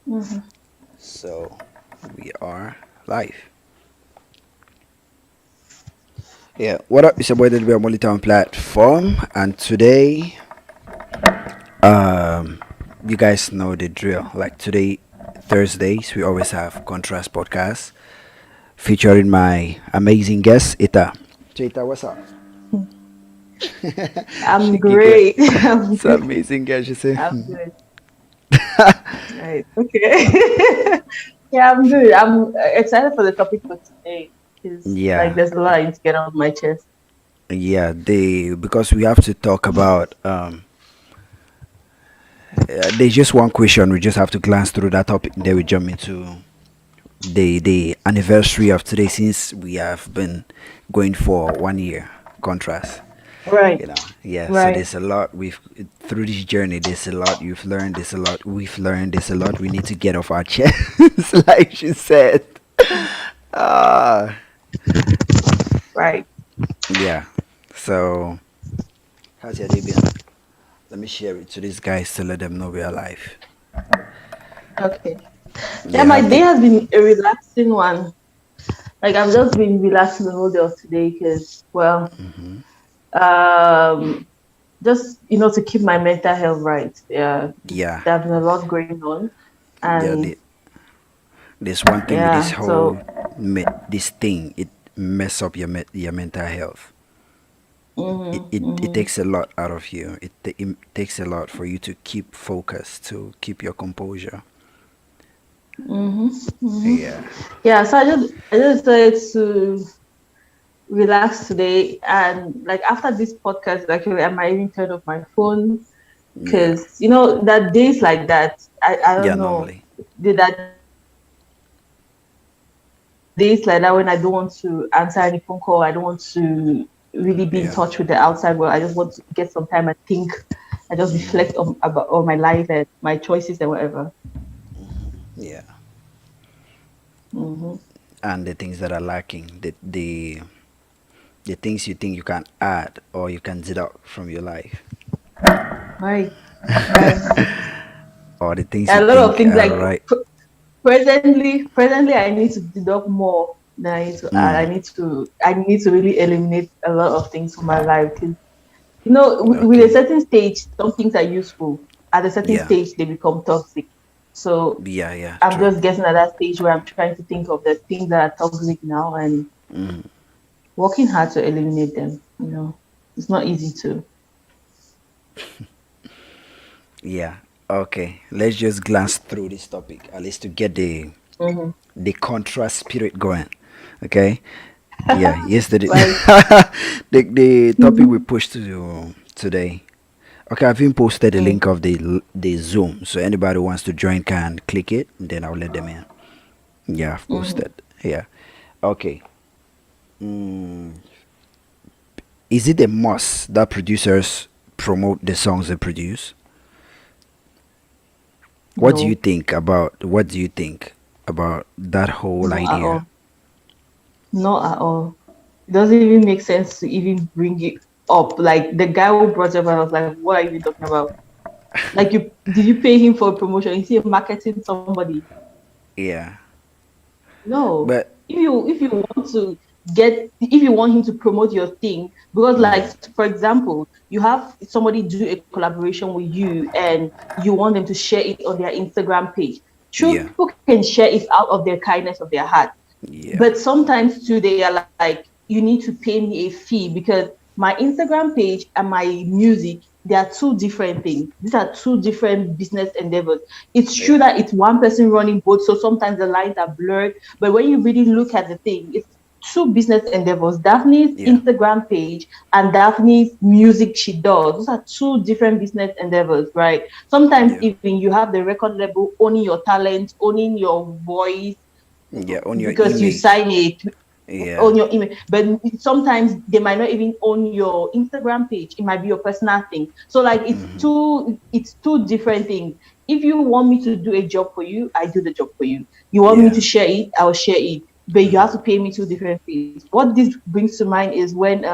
Mhm. So we are live. Yeah, what up? It's your boy Liby on Molitown platform, and today, um, you guys know the drill. Like today, Thursdays, we always have Contrast podcast featuring my amazing guest Ita. So Ita, what's up? I'm She giggle. great. I'm It's good. amazing, guys. She say, I'm good. Right. Okay. Yeah, I'm good. I'm excited for the topic for today because, like, yeah, there's a lot I need to get off my chest. yeah. They because we have to talk about there's just one question. We just have to glance through that topic. Then we jump into the anniversary of today, since we have been going for 1 year contrast. Right. Yeah. So Right. there's a lot we've through this journey. There's a lot you've learned. There's a lot we've learned. There's a lot we need to get off our chest, like she said. Ah, Right. yeah. So how's your day been? Let me share it to these guys to let them know we're alive. Okay. Yeah, Yeah, my have day they? has been a relaxing one. Like, I've just been relaxing the whole day of today because, well, Hmm. um, just to keep my mental health right. Yeah, Yeah, there's been a lot going on, yeah. and There's one thing with this yeah, whole so. this thing. It mess up your mental health. It Mhm. takes a lot out of you. It takes a lot for you to keep focus, to keep your composure. Mhm. Mhm. Yeah, Yeah, so I just decided to relax today, and like after this podcast, actually, I might even turn off my phone yeah, because that days like that, I yeah. don't know, Normally, that days like that when I don't want to answer any phone call, I don't want to really be in yeah, touch with the outside world. I just want to get some time and think. I just hmm, reflect on my life and my choices and whatever. yeah. Hmm. And the things that are lacking, the things you think you can add or you can deduct from your life, Right, right. or the things you A lot of think things are like right. presently, I need to deduct more than I need to add. Mm, I need to really eliminate a lot of things from my life because with a okay. certain stage, some things are useful. At a certain Yeah. stage, they become toxic. So Yeah. Yeah. I'm True. just getting at that stage where I'm trying to think of the things that are toxic now and Mm, working hard to eliminate them. It's not easy to. yeah. Okay. Let's just glance through this topic at least to get Hmm. the contrast spirit going. Okay. Yeah. Yesterday, Right. the topic we Hmm. pushed to today. Okay, I've even posted the link of the Zoom, so anybody wants to join can click it, and then I'll let them in. Yeah, I've Hmm. posted. Yeah. Okay. Mm, is it a must that producers promote the songs they produce? No, What do you think about that whole not at idea? all. Not at all. It doesn't even make sense to even bring it up. Like the guy who brought it up, I was like, what are you even talking about? Like, did you pay him for a promotion? Is he marketing somebody? Yeah. No. But If you want to if you want him to promote your thing, because like mm, for example, you have somebody do a collaboration with you and you want them to share it on their Instagram page. True, yeah. people can share it out of their kindness of their heart. Yeah. But sometimes too, they are like, you need to pay me a fee because my Instagram page and my music, they are two different things. These are two different business endeavors. It's true Yeah. that it's one person running both, so sometimes the lines are blurred. But when you really look at the thing, it's two business endeavors. Daphne's Yeah. Instagram page and Daphne's music she does. Those are two different business endeavors, right? Sometimes Yeah. even you have the record label owning your talent, owning your voice, Yeah. On your because you image. sign it Yeah. on your email. But sometimes they might not even own your Instagram page. It might be your personal thing. So like Hmm. it's two different things. If you want me to do a job for you, I do the job for you. You want me Yeah. to share it, I'll share it. But you have Hmm. to pay me two different fees. What this brings to mind is when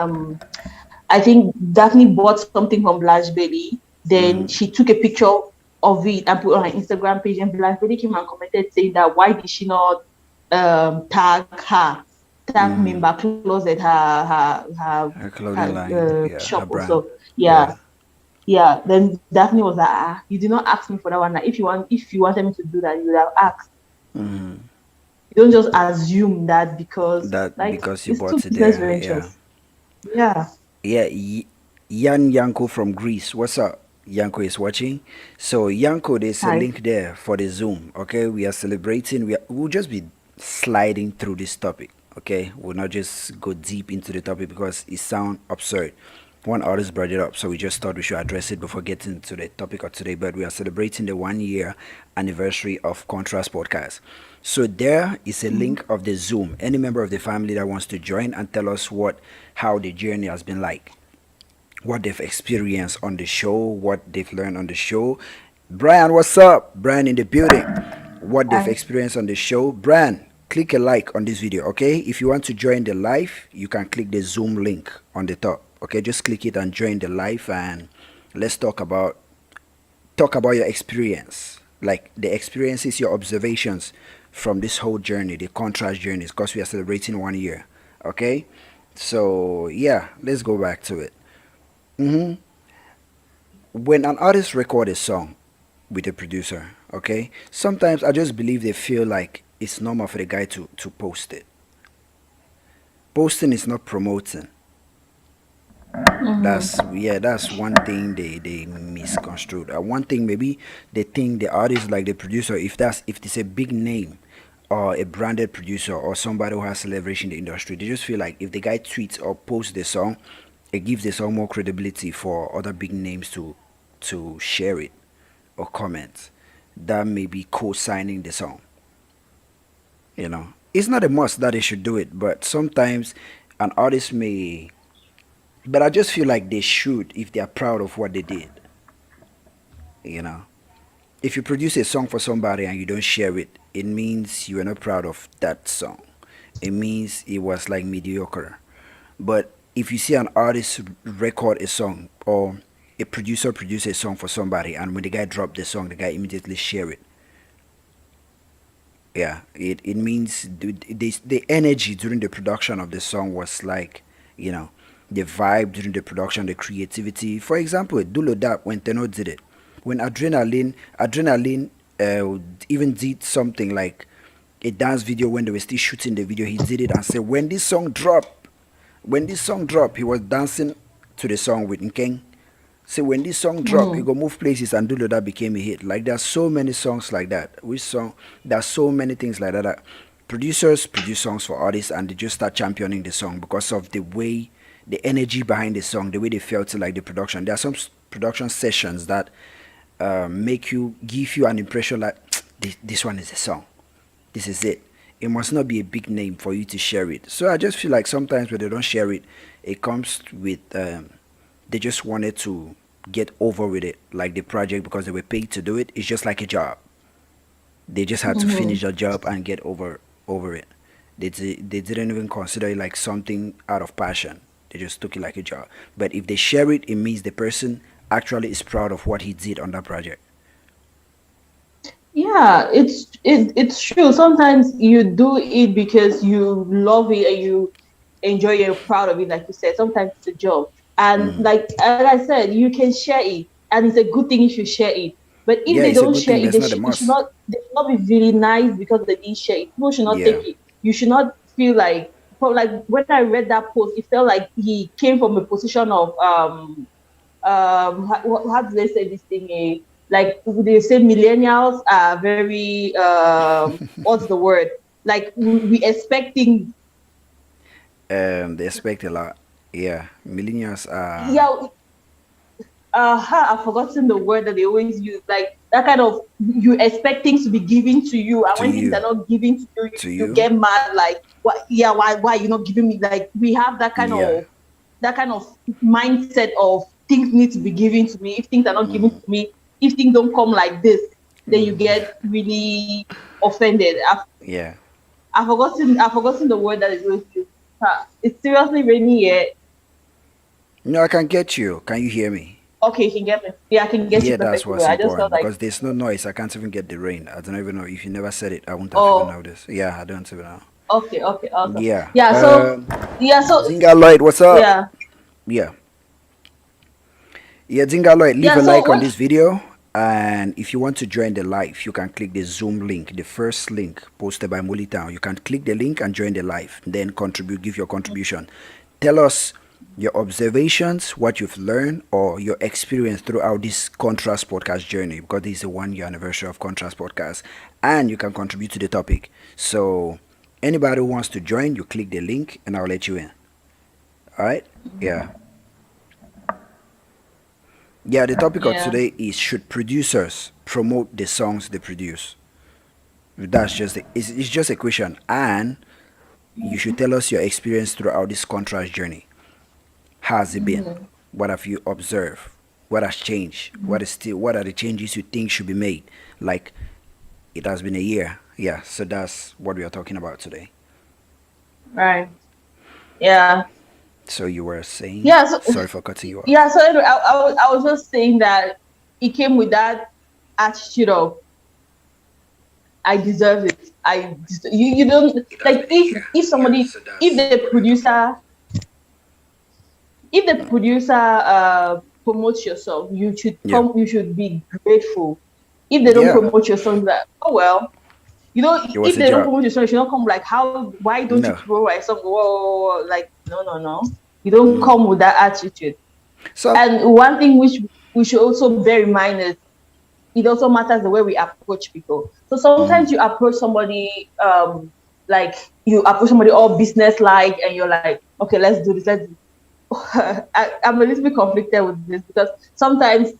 I think Daphne bought something from Blash Baby. Then Hmm. she took a picture of it and put on her Instagram page, and Blank really came and commented saying that why did she not tag Mm-hmm. member closet Her her clothing line, yeah, shop her brand, also. Yeah, yeah. yeah. Then Daphne was like, you did not ask me for that one. Like, if you wanted me to do that, you would have asked. Mm-hmm. You don't just assume that because That like because you it's two bought it business there, yeah. ventures. Yeah. Yeah, Yan Yanko from Greece. What's up? Yanko is watching. So Yanko, there's a Hi. link there for the Zoom. Okay, we are celebrating. We'll just be sliding through this topic. Okay, we'll not just go deep into the topic because it sounds absurd. One artist brought it up, so we just thought we should address it before getting to the topic of today. But we are celebrating the 1 year anniversary of Contrast Podcast. So there is a Mhm. link of the Zoom. Any member of the family that wants to join and tell us how the journey has been like, what they've experienced on the show, what they've learned on the show. Brian, what's up? Brian in the building. What they've Hi. experienced on the show. Brian, click a like on this video, okay? If you want to join the live, you can click the Zoom link on the top. Okay, just click it and join the live, and let's talk about your experience. Like the experiences, your observations from this whole journey, the contrast journeys, because we are celebrating 1 year. Okay? So yeah, let's go back to it. When an artist record a song with a producer, okay, sometimes I just believe they feel like it's normal for the guy to post it. Posting is not promoting. That's Mm-hmm. yeah, that's one thing they misconstrued. One thing maybe they think the artist like the producer, if it's a big name or a branded producer or somebody who has leverage in the industry, they just feel like if the guy tweets or posts the song, it gives the song more credibility for other big names to share it or comment. That may be co-signing the song. It's not a must that they should do it, but sometimes an artist may. But I just feel like they should if they are proud of what they did. You know, if you produce a song for somebody and you don't share it, it means you are not proud of that song. It means it was like mediocre. But if you see an artist record a song or a producer produce a song for somebody, and when the guy drop the song, the guy immediately share it. Yeah, it means the energy during the production of the song was like, you know, the vibe during the production, the creativity. For example, Dulo Dap when Tenor did it, when Adrenaline even did something like a dance video when they were still shooting the video, he did it and said when this song drop, he was dancing to the song with Nkeng. So when this song dropped, it Mm-hmm. go move places and do that became a hit. Like there's so many songs like that. Which song? There's so many things like that. Producers produce songs for artists and they just start championing the song because of the way, the energy behind the song, the way they felt like the production. There are some production sessions that give you an impression like this one is a song. This is it. It must not be a big name for you to share it. So I just feel like sometimes when they don't share it, it comes with they just wanted to get over with it, like the project because they were paid to do it. It's just like a job. They just had to Mm-hmm. finish the job and get over it. They didn't even consider it like something out of passion. They just took it like a job. But if they share it, it means the person actually is proud of what he did on that project. Yeah, it's true. Sometimes you do it because you love it and you enjoy it, you're proud of it, like you said. Sometimes it's a job. And Hmm. like I said, you can share it and it's a good thing if you share it. But if Yeah, they it's a don't good share thing, but it, it's not a must. they should not be really nice because they didn't share it. People should not take Yeah. it. You should not feel like when I read that post, it felt like he came from a position of how do they say this thing, like they say millennials are very what's the word, like we expecting. They expect a lot. Yeah, millennials are Yeah, I've forgotten the word that they always use, like that kind of, you expect things to be given to you, and to when things are you, not given to you, to you you. get mad, like what, yeah, why are you not giving me, like we have Yeah. that kind of mindset of things need to be given to me. If things are not given to me, if things don't come like this, then you get really offended. Yeah. I've forgotten the word that is going to use. It's seriously rainy here. No, I can get you. Can you hear me? Okay, you can get me. Yeah, I can get you Yeah, that's perfectly what's well. I just felt important like, because there's no noise. I can't even get the rain. I don't even know. If you never said it, I wouldn't have even oh, noticed. Yeah, I don't even know. okay, okay, awesome. Yeah. Yeah, so yeah, so Zinga Lloyd, what's up? yeah, Yeah. Yeah, Zinga Lloyd, leave yeah. a So like on when this video. And if you want to join the live, you can click the Zoom link, the first link posted by Mulitown. You can click the link and join the live. Then contribute, give your contribution. Tell us your observations, what you've learned, or your experience throughout this Contrast podcast journey, because this is the 1 year anniversary of Contrast podcast. And you can contribute to the topic. So anybody who wants to join, you click the link and I'll let you in. All right? Yeah. Yeah, the topic of yeah, today is, should producers promote the songs they produce? It's just a question, and you should tell us your experience throughout this contrast journey. How has it been? mhm, What have you observed? What has changed? What are the changes you think should be made? Like, it has been a year. Yeah, so that's what we are talking about today. right, yeah, So you were saying, yeah. So sorry for cutting you yeah, off. so anyway, I was just saying that it came with that attitude of I deserve it. You don't It has like been a year. Yeah, so if that's the what we are talking about. producer if the producer promotes your song, Yeah. you should be grateful. If they don't Yeah. promote your song, that oh well. You know, It was if a they don't job. promote your song, you should not come like why don't you No. promote my song? Whoa, like no no no. You don't Mm. come with that attitude. So, And one thing which we should also bear in mind is it also matters the way we approach people. So sometimes you approach somebody like you approach somebody all business like and you're like, okay, let's do this, let's I'm a little bit conflicted with this because sometimes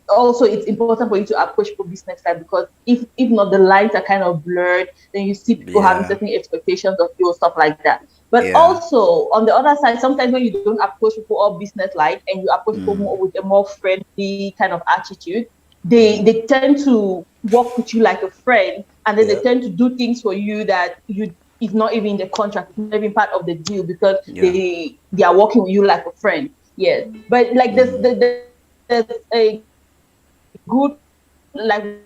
also it's important for you to approach people business side because if not the lines are kind of blurred, then you see people having yeah, certain expectations of you or stuff like that. But yeah, also on the other side, sometimes when you don't approach people all business like and you approach people more with a more friendly kind of attitude, they tend to work with you like a friend and then they yeah, tend to do things for you that you it's not even in the contract, it's not even part of the deal because yeah. they are working with you like a friend. Yes. But like there's a good like we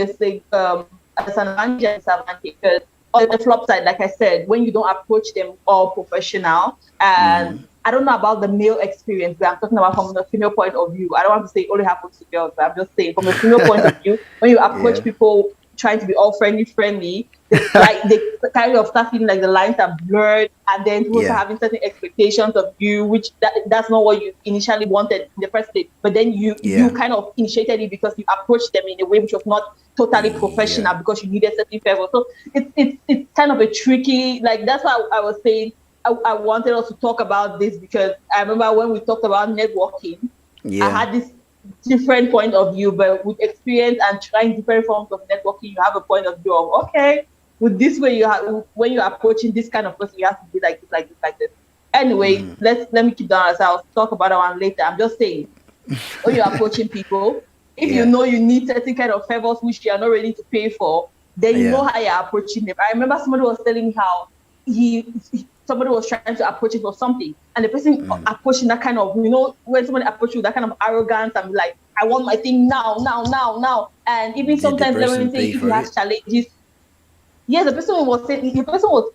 say there's an advantage and disadvantage because on the flop side, like I said, when you don't approach them all professional, and I don't know about the male experience, but I'm talking about from the female point of view. I don't want to say it only happens to girls, but I'm just saying from a female point of view, when you approach Yeah, people trying to be all friendly, they kind of start feeling like the lines are blurred, and then people start yeah, having certain expectations of you, which that's not what you initially wanted in the first place. But then you yeah, kind of initiated it because you approached them in a way which was not totally yeah. professional because you needed certain favor. So it's kind of a tricky like that's why I was saying I wanted us to talk about this because I remember when we talked about networking, I Yeah, had this different point of view, but with experience and trying different forms of networking, you have a point of view of okay, with this way you have when you're approaching this kind of person, you have to be like this, like this, like this. Anyway, let me keep down as I'll talk about that one later. I'm just saying when you're approaching people, if you yeah, know you need certain kind of favors which you are not ready to pay for, then you yeah. know how you're approaching them. I remember somebody was telling me how somebody was trying to approach him for something, and the person approaching that kind of when somebody approaches you with that kind of arrogance and be like, I want my thing now, now, now, now. And even Did the sometimes let person me say pay if he for has it? challenges. Yes, the person was saying the person was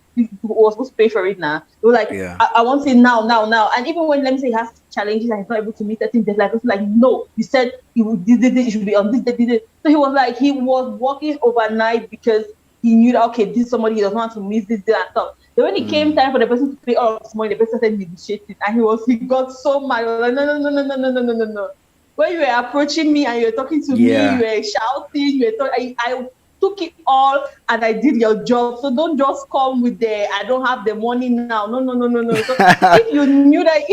supposed to pay for it now. They were like, Yeah, I want it now, now, now. And even when let me say he has challenges and he's not able to meet certain deadlines, it's like, no, you said you should be on this, this. So he was like, he was working overnight because he knew that okay, this is somebody he doesn't want to miss this day and stuff. Then when it came time for the person to pay all of this money, the person said negotiating, and he got so mad. He was like, no, no, no, no, no, no, no, no, no, no. When you were approaching me and you were talking to me, you yeah, were shouting, you were talking, I took it all and I did your job. So don't just come with the I don't have the money now. No, no, no, no, no. So if you knew that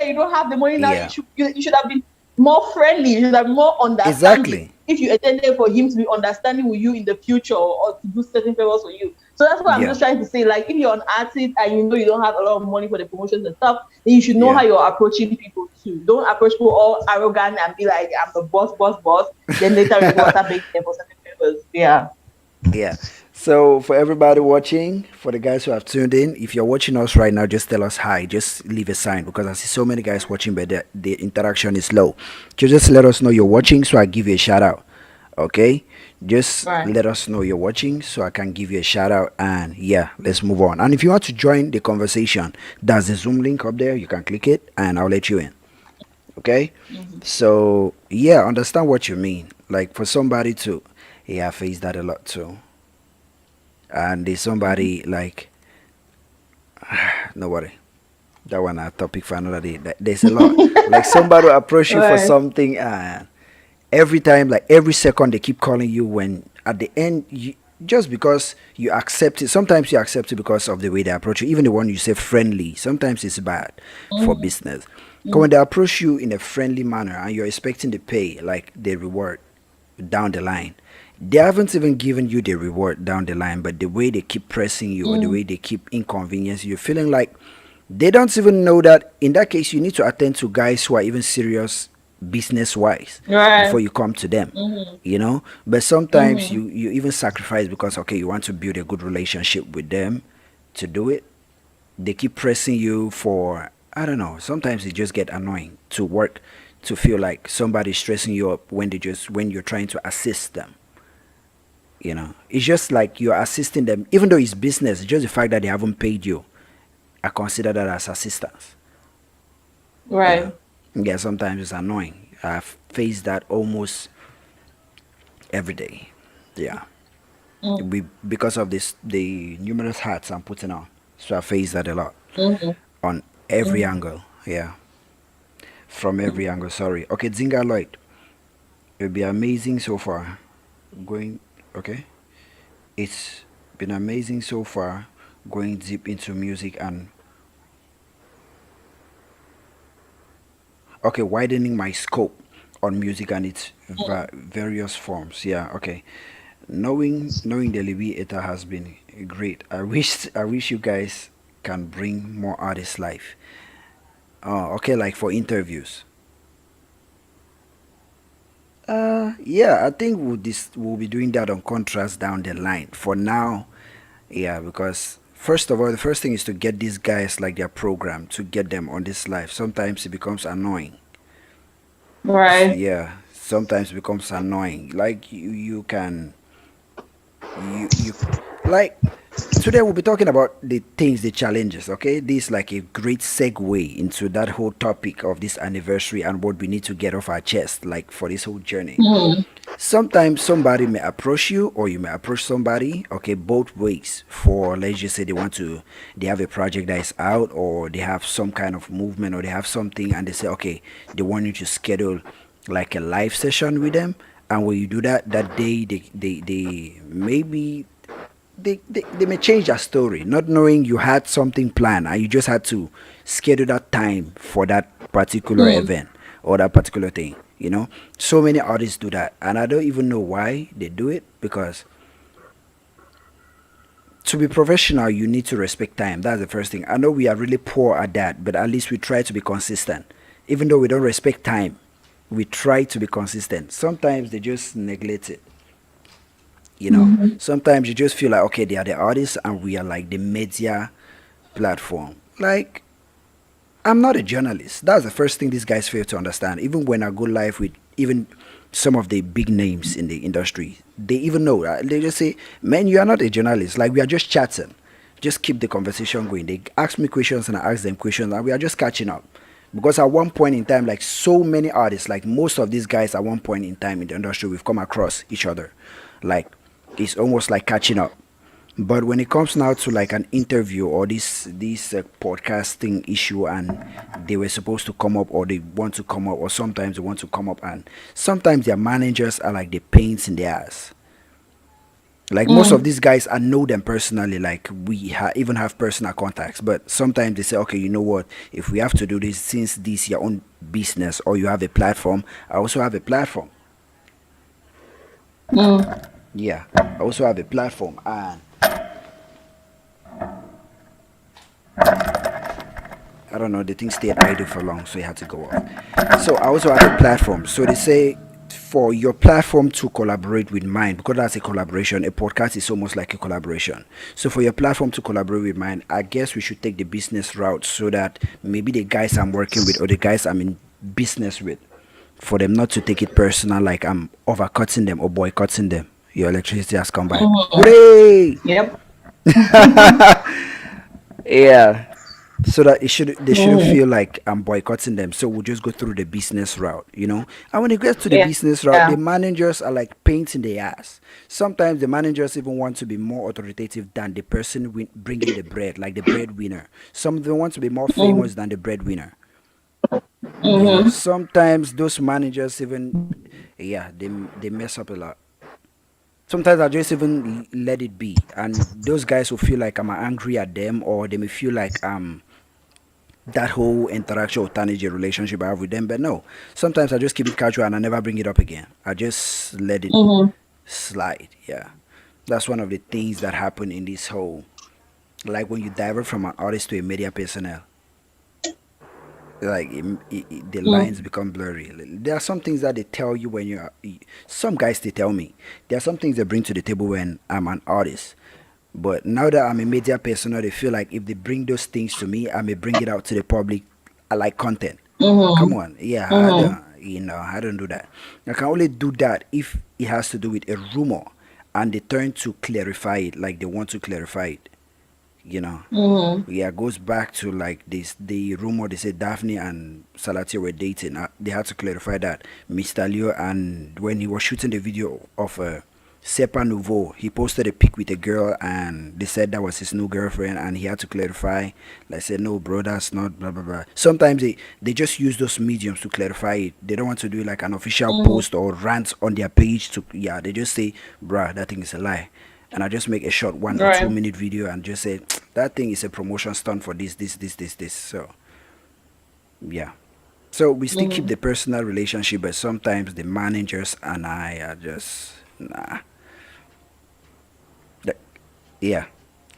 you don't have the money now, yeah. you should have been more friendly. You should have been more understanding. Exactly. If you intended for him to be understanding with you in the future or to do certain favors for you. So that's what I'm Yeah, just trying to say. Like if you're an artist and you know you don't have a lot of money for the promotions and stuff, then you should know how yeah, you're approaching people too. Don't approach people all arrogant and be like, I'm the boss, boss, boss. Then later you go and start begging them for certain favors. Yeah. yeah. So for everybody watching, for the guys who have tuned in, if you're watching us right now, just tell us hi. Just leave a sign because I see so many guys watching, but the interaction is low. Just let us know you're watching, so I give you a shout out. Okay, just Right. let us know you're watching, so I can give you a shout out. And yeah, let's move on. And if you want to join the conversation, there's a Zoom link up there. You can click it, and I'll let you in. Okay, Mm-hmm. so yeah, understand what you mean. Like for somebody to, yeah, I face that a lot too. And there's Mm-hmm. somebody like nobody. That one a topic for another day. There's a lot. Like somebody will approach you for Right. something, and every time, like every second, they keep calling you. When at the end, just because you accept it, sometimes you accept it because of the way they approach you. Even the one you say friendly, sometimes it's bad for Mm-hmm. business. 'Cause when Mm-hmm. they approach you in a friendly manner and you're expecting the pay, like the reward down the line, they haven't even given you the reward down the line, but the way they keep pressing you or the Mm-hmm. way they keep inconveniencing you, feeling like they don't even know that in that case you need to attend to guys who are even serious business wise Right. before you come to them, Mm-hmm. you know. But sometimes Mm-hmm. you even sacrifice because okay, you want to build a good relationship with them to do it. They keep pressing you for, I don't know, sometimes it just get annoying to work, to feel like somebody's stressing you up when they just when you're trying to assist them, you know. It's just like you're assisting them even though it's business. It's just the fact that they haven't paid you, I consider that as assistance. Yeah. Right. Yeah, sometimes it's annoying. I've faced that almost every day. Yeah. Because of this the numerous hats I'm putting on. So I face that a lot. Mm-hmm. On every Mm-hmm. angle. Yeah. From every angle, sorry. Okay, Zinga Lloyd. It'll be amazing so far. Going okay. It's been amazing so far going deep into music and okay, widening my scope on music and its various forms. Yeah, okay. Knowing the Libby Eta has been great. I wish you guys can bring more artists live. Oh, okay, like for interviews. Yeah, I think we'll be doing that on contrast down the line. For now, yeah, because first of all, the first thing is to get these guys like their program to get them on this live. Sometimes it becomes annoying. Right. Yeah, sometimes it becomes annoying. Like you can you like today we'll be talking about the things, the challenges. Okay, this is like a great segue into that whole topic of this anniversary and what we need to get off our chest, like for this whole journey. Mm-hmm. Sometimes somebody may approach you or you may approach somebody, okay, both ways. For let's just say they have a project that is out or they have some kind of movement or they have something and they say, okay, they want you to schedule like a live session with them. And when you do that, that day, they maybe they may change their story, not knowing you had something planned and you just had to schedule that time for that particular Mm-hmm. event or that particular thing. You know, so many artists do that, and I don't even know why they do it because to be professional, you need to respect time. That's the first thing. I know we are really poor at that, but at least we try to be consistent. Even though we don't respect time, we try to be consistent. Sometimes they just neglect it. You know, Mm-hmm. sometimes you just feel like okay, they are the artists and we are like the media platform. Like I'm not a journalist. That's the first thing these guys fail to understand. Even when I go live with even some of the big names in the industry, they even know that. They just say, man, you are not a journalist. Like we are just chatting. Just keep the conversation going. They ask me questions and I ask them questions and we are just catching up. Because at one point in time, like so many artists, like most of these guys at one point in time in the industry, we've come across each other. Like it's almost like catching up. But when it comes now to like an interview or this podcasting issue, and they were supposed to come up or they want to come up, or sometimes they want to come up, and sometimes their managers are like the pains in the ass. Like most of Mm-hmm. these guys, I know them personally. Like even have personal contacts, but sometimes they say, okay, you know what? If we have to do this, since this is your own business or you have a platform, I also have a platform. Mm-hmm. Yeah, I also have a platform, and I don't know, the thing stayed idle for long, so it had to go off. So I also have a platform. So they say, for your platform to collaborate with mine, because that's a collaboration, a podcast is almost like a collaboration. So for your platform to collaborate with mine, I guess we should take the business route, so that maybe the guys I'm working with or the guys I'm in business with, for them not to take it personal, like I'm overcutting them or boycotting them. Your electricity has come back. Mm-hmm. Hooray! Yep. Yeah. So that it should they shouldn't Mm-hmm. feel like I'm boycotting them. So we'll just go through the business route. And when it gets to the Yeah. business route, the managers are like painting their ass. Sometimes the managers even want to be more authoritative than the person bringing the bread, like the breadwinner. Some of them want to be more Mm-hmm. famous than the breadwinner. Mm-hmm. Sometimes those managers even, yeah, they mess up a lot. Sometimes I just even let it be, and those guys will feel like I'm angry at them, or they may feel like that whole interaction or energy relationship I have with them. But no, sometimes I just keep it casual and I never bring it up again. I just let it Mm-hmm. slide. Yeah, that's one of the things that happen in this whole, like when you divert from an artist to a media personnel, like the lines become blurry. There are some things that they tell you when some guys they tell me there are some things they bring to the table when I'm an artist. But now that I'm a media personnel, they feel like if they bring those things to me, I may bring it out to the public. I like content. Come Mm-hmm. on, yeah, I Mm-hmm. don't, I don't do that. I can only do that if it has to do with a rumor, and they turn to clarify it, like they want to clarify it. You know, Mm-hmm. yeah, goes back to like this the rumor they said Daphne and Salatia were dating. They had to clarify that Mr. Leo, and when he was shooting the video of Sepa Nouveau, he posted a pic with a girl, and they said that was his new girlfriend, and he had to clarify. Like said, no, bro, that's not blah blah blah. Sometimes they just use those mediums to clarify it. They don't want to do like an official Mm-hmm. post or rant on their page. To yeah, they just say, bruh, that thing is a lie, and I just make a short 1 or 2 Right. minute video and just say that thing is a promotion stunt for this. So yeah. So we still keep Mm-hmm. the personal relationship, but sometimes the managers and I are just nah. That- yeah.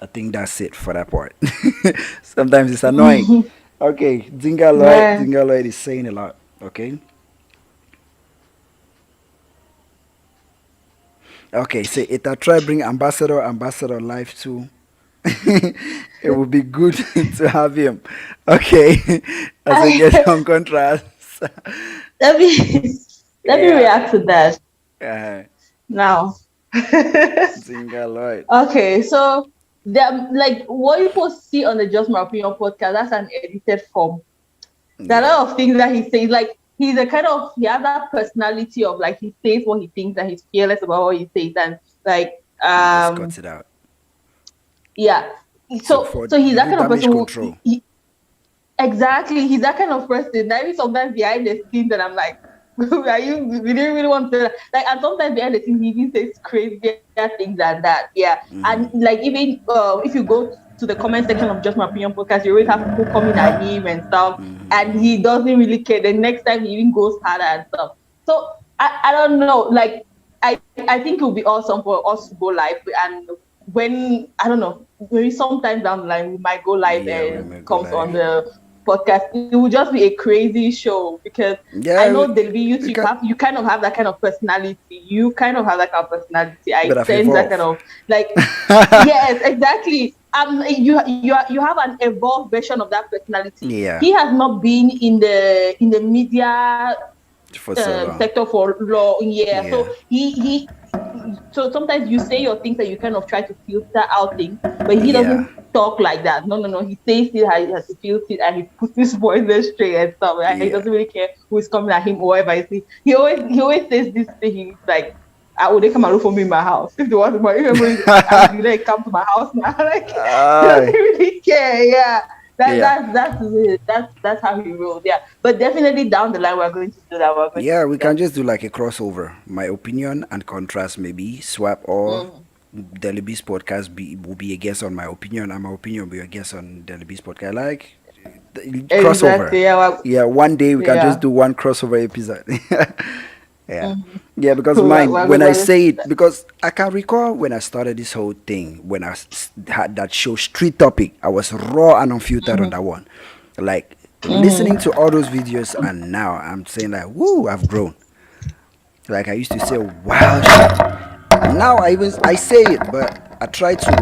I think that's it for that part. Sometimes it's annoying. Okay, Right. Zinga Lloyd is saying a lot. Okay. Okay, say it I try bring ambassador life too. It would be good to have him. Okay, as a guest on contrast. let me let me Yeah, react to that uh, now. Zinga Lloyd. Okay, so like what you post see on the Just My Opinion podcast, that's an edited form. There are a Yeah, lot of things that he says, like he's a kind of he has that personality of like he says what he thinks and he's fearless about what he says and like he just cuts it out. yeah. So So for so he's you that do kind of damage person who control. exactly, he's that kind of person. Maybe sometimes behind the scenes, and I'm like, are you? We didn't really want to like, and sometimes behind the scenes, he even says crazier things than that. Yeah, and like even if you go to the comment section of Just My Opinion podcast, you always have people coming at him and stuff, and he doesn't really care. The next time, he even goes harder and stuff. So I don't know, like I think it would be awesome for us to go live and when I don't know, maybe sometimes down the line we might go live Yeah, we and may go comes on live. the podcast. It will just be a crazy show because I Yeah, know there'll be we you can, you kind of have that kind of personality. You kind of have that kind of personality. I but I've sense that kind evolved. of like yes, exactly. You have an evolved version of that personality. Yeah, He has not been in the media for so long. sector for long. Yeah, so Yeah, so sometimes you say your things and you kind of try to filter out things, but he yeah, doesn't talk like that. No, no, no. He says it how he has to feel it and he puts his voice there straight and stuff. And he yeah, doesn't really care who is coming at him or whatever. He always says this thing. He's like, would they come and look for me in my house? If they want to, if everybody, you know, come to my house now. Like he doesn't Aye. really care. Yeah, Yeah. that's it. That's how he rolls. Yeah, but definitely down the line we're going to do that. We're going to Yeah, do we that. can just do like a crossover. My opinion and contrast maybe swap, or Mm. Deliby's podcast will be a guest on my opinion, and my opinion will be a guest on Deliby's podcast. Like crossover. Exactly. Yeah. Yeah, one day we can just Yeah. do one crossover episode. Yeah. Mm-hmm. Yeah, because We're, mine, we're, when I we're, say it, because I can recall when I started this whole thing, when had that show Street Topic, I was raw and unfiltered on mm-hmm. that one. Like listening to Mm-hmm. all those videos, and now I'm saying like, woo, I've grown. Like I used to say wild shit. Now I say it, but I try to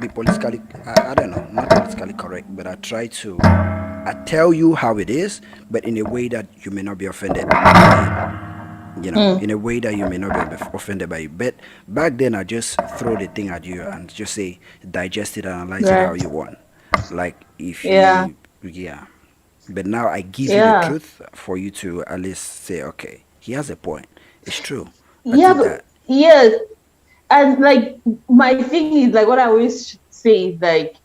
be politically I don't know, not politically correct, but I tell you how it is, but in a way that you may not be offended by it. In a way that you may not be offended by it. But back then, I just throw the thing at you and just say, digest it, analyze it how Right. you want. Like if Yeah. you, yeah. But now I give you the Yeah. truth for you to at least say, okay, he has a point. It's true. I Yeah, did but that. yes. And like my thing is like what I always say is like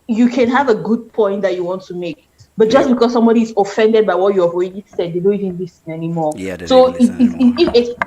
you can have a good point that you want to make, but just Yep. because somebody is offended by what you have already said, they don't even listen anymore. Yeah, they don't So even listen anymore.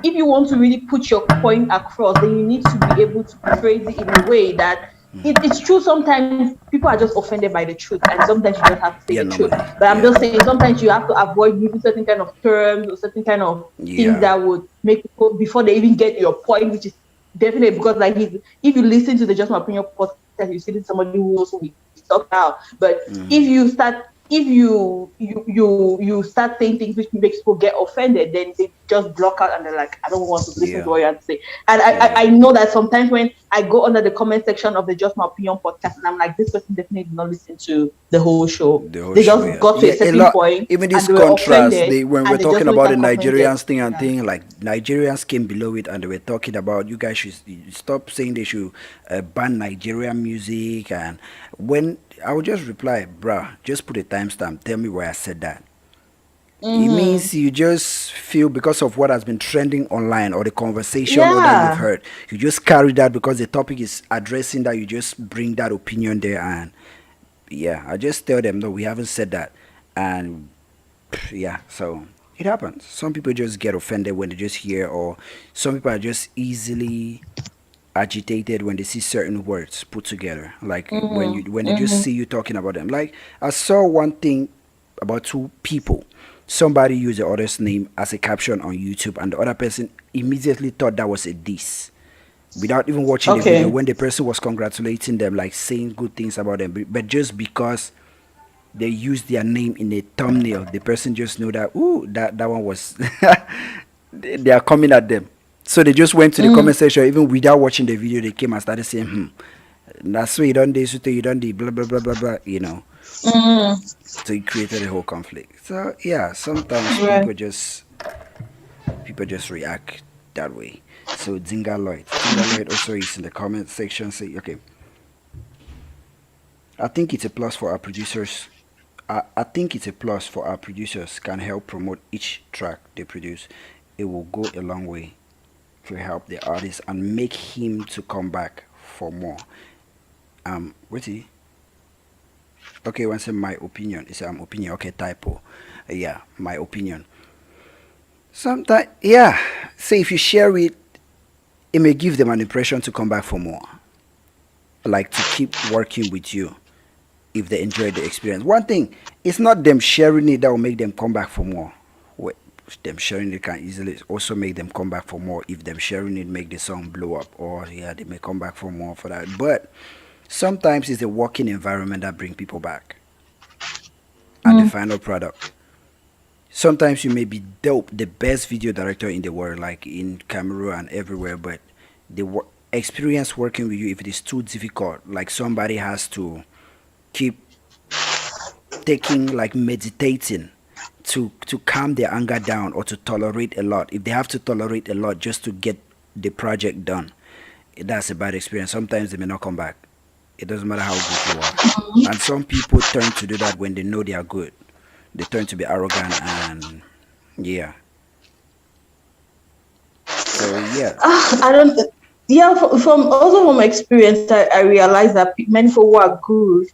if you want to really put your point across, then you need to be able to phrase it in a way that it's true. Sometimes people are just offended by the truth, and sometimes you just have to say the Yeah, truth. normally. But I'm Yeah. just saying sometimes you have to avoid using certain kind of terms or certain kind of things Yeah. that would make people before they even get your point, which is definitely because like if you listen to the Just My Opinion podcast, you see somebody who knows what he's talking about. But if Mm-hmm. you start if you start saying things which makes people get offended, then they just block out and they're like, I don't want to listen to Yeah. what you have to say. And I Yeah. know that sometimes when I go under the comment section of the Just My Opinion podcast and I'm like, this person definitely did not listen to the whole show. The whole They show, just yeah, got to a yeah, a certain lot. point Even and this they were contrast, offended they when we're and they just talking went about the and commented. Nigerians thing and Yeah. thing, like Nigerians came below it and they were talking about you guys should stop saying they should ban Nigerian music. And when I would just reply, bruh, just put a timestamp, tell me where I said that. It Mm-hmm. means you just feel because of what has been trending online or the conversation or that you've Yeah. heard, you just carry that because the topic is addressing that. You just bring that opinion there, and yeah, I just tell them no, we haven't said that, and yeah, so it happens. Some people just get offended when they just hear, or some people are just easily agitated when they see certain words put together. Like Mm-hmm. when they just Mm-hmm. see you talking about them. Like I saw one thing about two people. Somebody used the other's name as a caption on YouTube, and the other person immediately thought that was a diss without even watching the video. Okay. When the person was congratulating them, like saying good things about them, but just because they use their name in a thumbnail, the person just know that ooh, that one was they are coming at them. So they just went to the Mm. comment section even without watching the video. They came and started saying, that's why you done this, you done the blah blah blah blah blah, you know. Mm. So it created a whole conflict. So yeah, sometimes Right. people just react that way. So Dinga Lloyd also is in the comment section say, okay, I think it's a plus for our producers. I think it's a plus for our producers can help promote each track they produce. It will go a long way to help the artist and make him to come back for more. What's he? Okay, one say my opinion. It's opinion. Okay, typo. Yeah, my opinion. Sometimes, yeah. Say if you share it, it may give them an impression to come back for more, like to keep working with you if they enjoy the experience. One thing, it's not them sharing it that will make them come back for more. Wait, them sharing it can easily also make them come back for more if them sharing it make the song blow up, or yeah, they may come back for more for that. But sometimes it's the working environment that bring people back and the Mm. final product. Sometimes you may be dope, the best video director in the world, like in Cameroon and everywhere, but the experience working with you, if it is too difficult, like somebody has to keep taking like meditating to calm their anger down or to tolerate a lot. If they have to tolerate a lot just to get the project done, that's a bad experience. Sometimes they may not come back. It doesn't matter how good you are. And some people turn to do that when they know they are good. They turn to be arrogant and yeah. So yeah. I don't. Yeah, from also from experience, I realized that many people who are good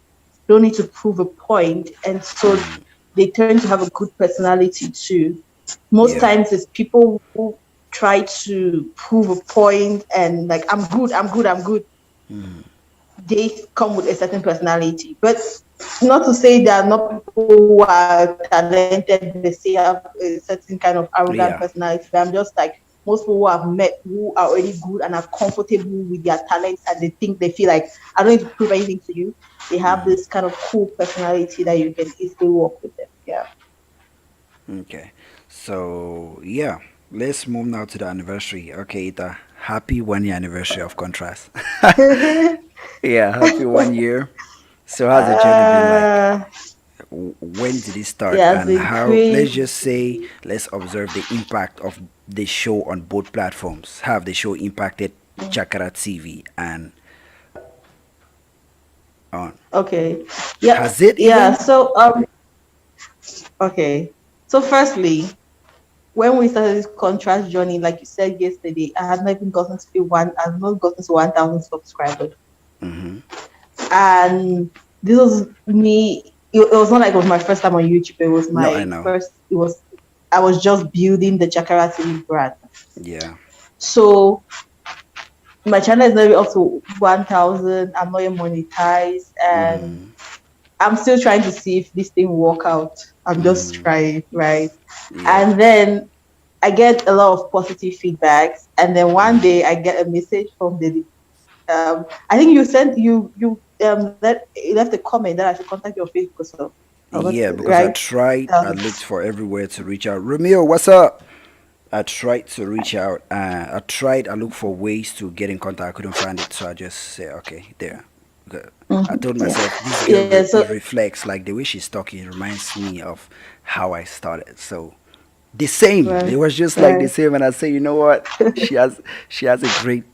don't need to prove a point, and so Mm, they tend to have a good personality too. Most yeah. times, it's people who try to prove a point and like I'm good, I'm good, I'm good. Mm, They come with a certain personality, but not to say there are not people who are talented, they still have a certain kind of arrogant personality. But yeah. I'm just like most people who I've met who are already good and are comfortable with their talents and they feel like I don't need to prove anything to you. They have this Mm, kind of cool personality that you can easily work with them. Yeah. okay. So yeah. let's move now to the anniversary. Okay, the happy 1 year anniversary of Contrast. Yeah, happy 1 year. So how's the journey been like? uh, When did it it start, has and been how? Let's just crazy. say, let's observe the impact of the show on both platforms. Have the show impacted Chakra TV and on? Okay. Yeah. Has it Yeah. even? Okay. So firstly, when we started this contrast journey, like you said yesterday, I had not even gotten to I had not gotten to 1,000 subscribers. Mm-hmm. And this was me. It was not like it was my first time on YouTube. It was No, I my know. first. It was I was just building the Chakara TV brand. Yeah. So my channel is now up to 1,000. I'm not yet monetized, and Mm-hmm. I'm still trying to see if this thing work out. I'm just Mm-hmm. trying, right? Yeah. And then I get a lot of positive feedbacks, and then one Mm-hmm. day I get a message from the I think you sent you left a comment that I should contact your Facebook or so. Yeah, because I Right? tried, I Um, looked for everywhere to reach out. Romeo, what's up? I tried to reach out. I looked for ways to get in contact. I couldn't find it, so I just said, okay, there. Okay. I told yeah, myself, this girl, yeah. So it reflects, like the way she's talking, it reminds me of how I started. So the same. It right, was just like the right, same, and I say, you know what? She has a great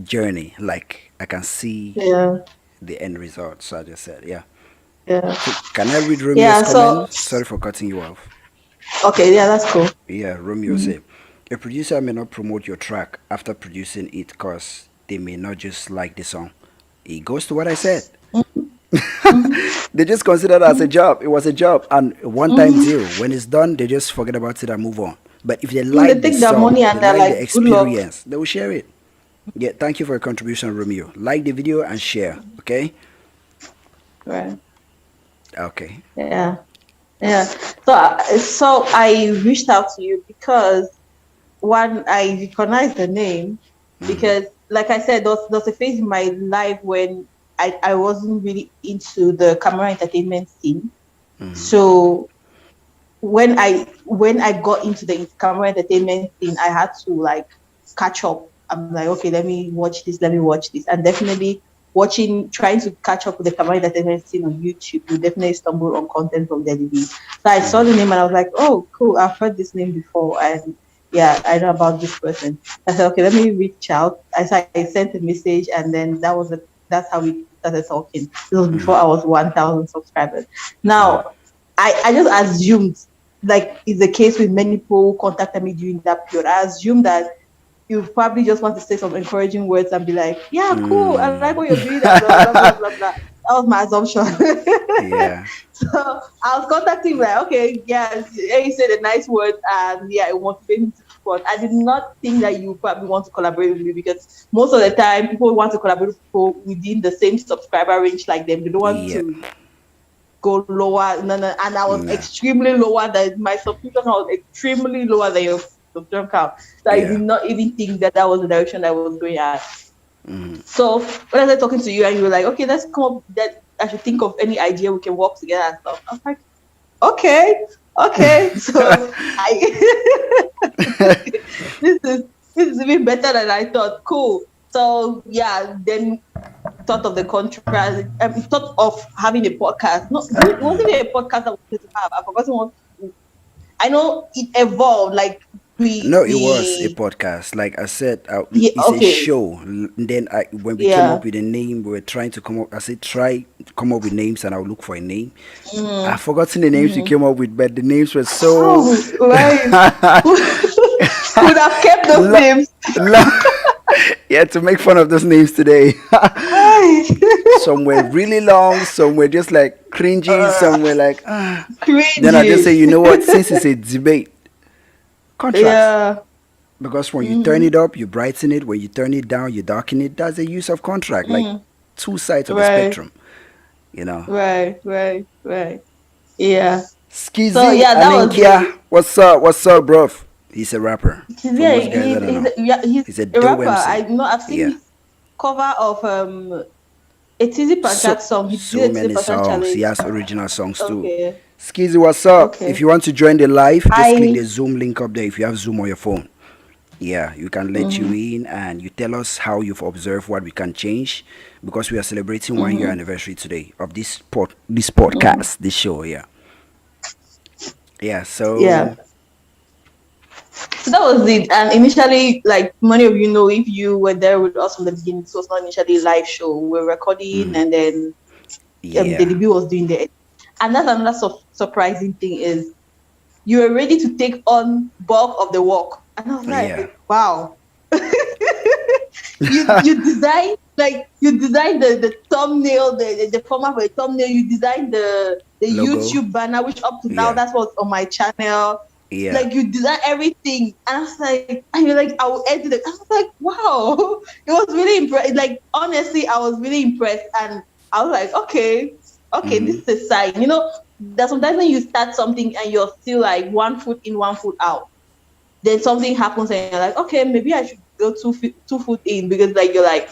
journey. Like I can see yeah, the end result. So I just said, yeah. yeah, So can I read Romeo's yeah. So comment? Sorry for cutting you off. okay, yeah, that's cool. Yeah, Romeo Mhm. said, a producer may not promote your track after producing it because they may not just like the song. It goes to what I said. Mhm. They just consider it as a Mhm. job. It was a job. And one time Mhm. zero. When it's done, they just forget about it and move on. But if they They like the take their song, money they and they're like like, the "Good luck." experience, they will share it. Yeah, thank you for your contribution, Romeo. Like the video and share. Okay? Right. Okay. Yeah. Yeah. So I reached out to you because one, I recognized the name Mm-hmm. because, like I said, there was a phase in my life when I wasn't really into the camera entertainment scene. Mm-hmm. So when I got into the camera entertainment scene, I had to like catch up. I'm like, okay, let me watch this, and definitely trying to catch up with the camera entertainment scene on YouTube, you definitely stumble on content from there. So I saw the Mm-hmm. name and I was like, oh, cool, I've heard this name before, and yeah, I know about this person. I said, okay, let me reach out. I sent a message, and then that's how we started talking. This was before Mm-hmm. I was 1,000 subscribers. Mm-hmm. Now, I just assumed, like is the case with many people who contacted me during that period. I assumed that you probably just want to say some encouraging words and be like, yeah, cool, I like what you're doing, and blah blah blah blah blah. That was my assumption. Yeah. So I was contacting him like, okay, yes, he said a nice word, and yeah, it motivated me to keep on. I did not think that you probably want to collaborate with me because most of the time people want to collaborate with people within the same subscriber range like them. They don't want Yeah. to go lower. No, no, and I was Nah. extremely lower than my subscription was extremely lower than your subscription count. So I did Yeah. not even think that that was the direction I was going at. Mm-hmm. So when I started talking to you and you were like, okay, let's come up that I should think of any idea we can work together and stuff. I was like, okay, okay. So I this is this is even better than I thought. Cool. So yeah, then thought of the contrast. Thought of having a podcast. No, it wasn't Mm. a podcast I wanted to have. I forgot what. I know it evolved. Like No, it was a we podcast. Like I said, yeah, it's a okay, show. Then when we came yeah, up with a name, we were trying to come up. I said, try to come up with names, and I'll look for a name. mm, I've forgotten the names we mm. came up with, but the names were so. Oh, right. Could have kept those La- names. la- yeah, to make fun of those names today. Right. Some were really long, some were just like cringy, some were like ah. Then I just Cringy. say, you know what? Since it's a debate, contrast. Yeah. Because when you turn Mm-hmm. it up, you brighten it. When you turn it down, you darken it. That's the use of contract, like Mm. two sides of a Right. spectrum, you know. Right. Right. Right. Yeah. So Skizzy yeah, that was Aninkia, it. what's up? What's up, bro? He's a rapper. For Yeah, most guys, I don't know. he's He's a a dope rapper. MC. I know. I've seen Yeah. his cover of a Tizzy So Panchat song. He so did a Tizzy many Panchat songs. He challenge. has original songs too. Okay. Skizzy, what's up? If Okay. you want to join the live, just click I. the Zoom link up there if you have Zoom on your phone. Yeah, you can let you Mm-hmm, in and you tell us how you've observed what we can change because we are celebrating 1 year mm-hmm, anniversary today of this mm-hmm. podcast, this show. Yeah, yeah. Yeah. So So that was it. And initially, like many of you know, if you were there with us from the beginning, this was not initially a live show. We were recording, and then the yeah, debut was doing the. And that's another surprising thing is you were ready to take on bulk of the work, and I was like, yeah. wow. You designed the thumbnail, the format for a thumbnail. You designed the Logo. YouTube banner, which up to now Yeah, that's what's on my channel. yeah. Like you design everything, and I was like, and you're like, I will edit it. I was like, wow, it was really impressed. Like honestly, I was really impressed, and I was like, okay, okay, Mm-hmm. this is a sign. You know, that sometimes when you start something and you're still like 1 foot in, 1 foot out, then something happens and you're like, okay, maybe I should go 2 foot in, because like you're like,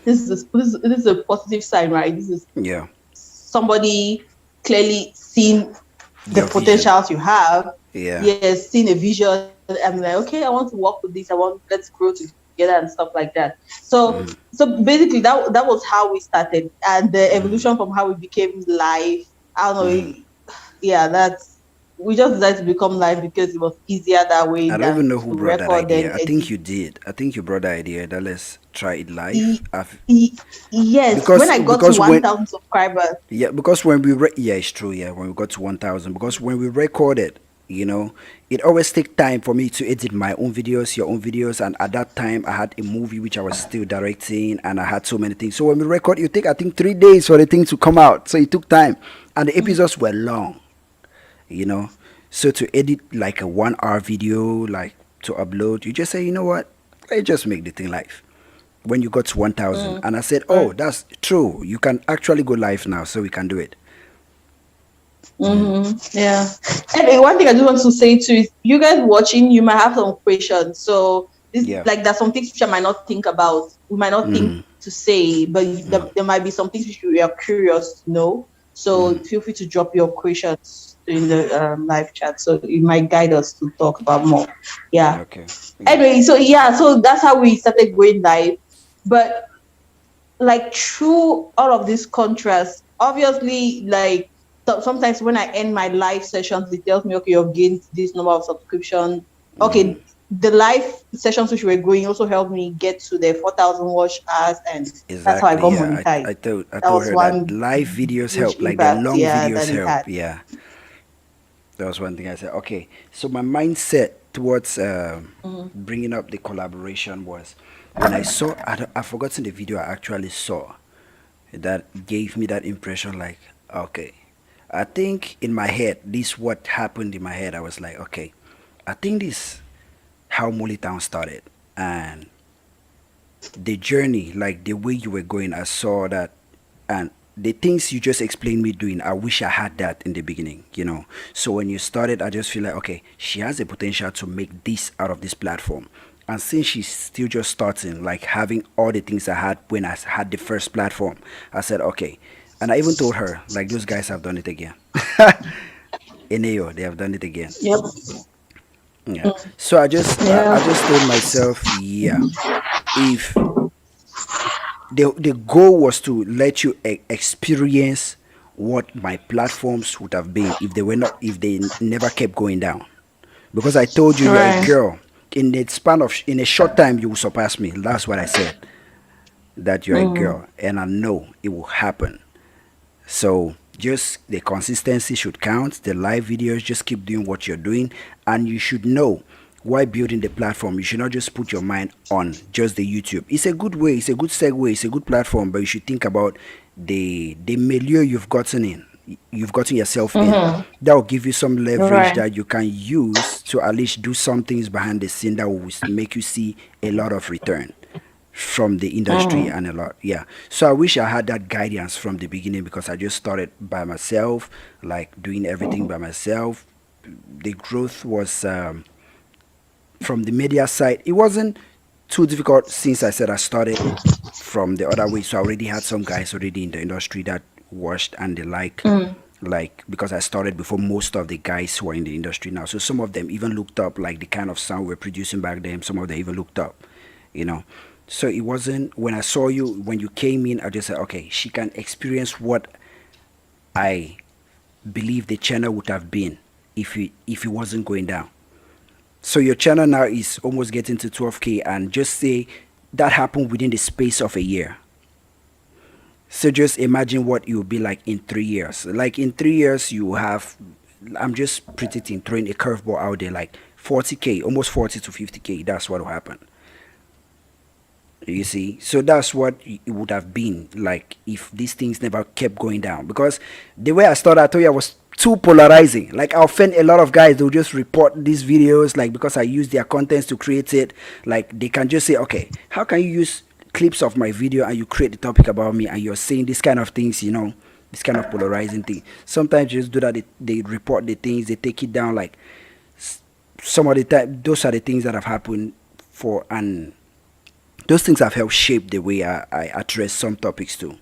this is a positive sign, right? This is Yeah. somebody clearly seeing the Your vision. potentials you have. Yeah. Yes, seeing a vision. I'm like, okay, I want to work with this. I want, let's grow together and stuff like that. Mm-hmm. So basically that was how we started, and the evolution from how we became live. I don't know. Mm-hmm. Yeah, that's, we just decided to become live because it was easier that way I don't than even know who to brought that record idea. then I think edit. you did. I think you brought the idea that let's try it live. E- yes, when I got to When 1,000 subscribers. yeah, because when yeah, it's true. Yeah, when we got to 1,000, because when we recorded, you know, it always take time for me to edit my own videos, your own videos, and at that time I had a movie which I was still directing, and I had so many things. So when we record, you take I think 3 days for the thing to come out. So it took time, and the episodes were long, you know. So to edit like a 1 hour video, like to upload, you just say, you know what, I just make the thing live. When you got to 1,000, Mm, and I said, oh, right. that's true. You can actually go live now, so we can do it. Yeah. And one thing I just want to say too is, you guys watching, you might have some questions. So this, Yeah. like, there's some things which I might not think about. We might not think Mm-hmm. to say, but there might be some things which we are curious to know. So Mm-hmm. feel free to drop your questions in the live chat. So it might guide us to talk about more. Yeah. Okay. Yeah. Anyway, so yeah, so that's how we started going live. But like through all of this contrast, obviously, like, sometimes when I end my live sessions, it tells me, okay, you've gained this number of subscription. Mm-hmm. Okay, the live sessions which were going also helped me get to the 4,000 watch hours, and that's how I Exactly. got Yeah. monetized. I That told was her that one live videos huge help, like the impact, long yeah, videos that it had. help. Yeah. That was one thing I said. Okay. So my mindset towards Mm-hmm. bringing up the collaboration was when I saw, I've forgotten the video I actually saw that gave me that impression like, okay, I think in my head, this what happened in my head. I was like, okay, I think this how Molly Town started. And the journey, like the way you were going, I saw that, and the things you just explained me doing, I wish I had that in the beginning, you know. So when you started, I just feel like, okay, she has the potential to make this out of this platform. And since she's still just starting, like having all the things I had when I had the first platform, I said, okay. And I even told her, like, those guys have done it again. Eneo, they have done it again. Yep. Yeah. So Yeah. I just told myself, yeah, if the goal was to let you experience what my platforms would have been if they were not if they never kept going down, because I told you you're a Right. girl, in the span of in a short time you will surpass me. That's what I said, that you're a Mm. girl, and I know it will happen. So just the consistency should count. The live videos, just keep doing what you're doing, and you should know why building the platform. You should not just put your mind on just the YouTube. It's a good way, it's a good segue, it's a good platform, but you should think about the milieu you've gotten in. You've gotten yourself in. Mm-hmm. That will give you some leverage Right. that you can use to at least do some things behind the scene that will make you see a lot of return from the industry Mm-hmm. and a lot. Yeah. So I wish I had that guidance from the beginning, because I just started by myself, like doing everything by myself. The growth was from the media side. It wasn't too difficult since I said I started from the other way. So I already had some guys already in the industry that watched and they like because I started before most of the guys who are in the industry now. So some of them even looked up like the kind of sound we're producing back then. Some of them even looked up, you know. So it wasn't when I saw you when you came in, I just said, okay, she can experience what I believe the channel would have been if it wasn't going down. So your channel now is almost getting to 12K, and just say that happened within the space of a year. So just imagine what it will be like in 3 years. Like in 3 years, you have, I'm just predicting, throwing a curveball out there, like 40K, almost 40 to 50K. That's what will happen. You see, so that's what it would have been like if these things never kept going down. Because the way I started, I told you I was too polarizing. Like I'll offend a lot of guys. They'll just report these videos, like because I use their contents to create it. Like they can just say, okay, how can you use clips of my video and you create the topic about me and you're saying this kind of things, this kind of polarizing thing. Sometimes you just do that. They report the things, they take it down. Like some of the time, those are the things that have happened for and those things have helped shape the way I address some topics too.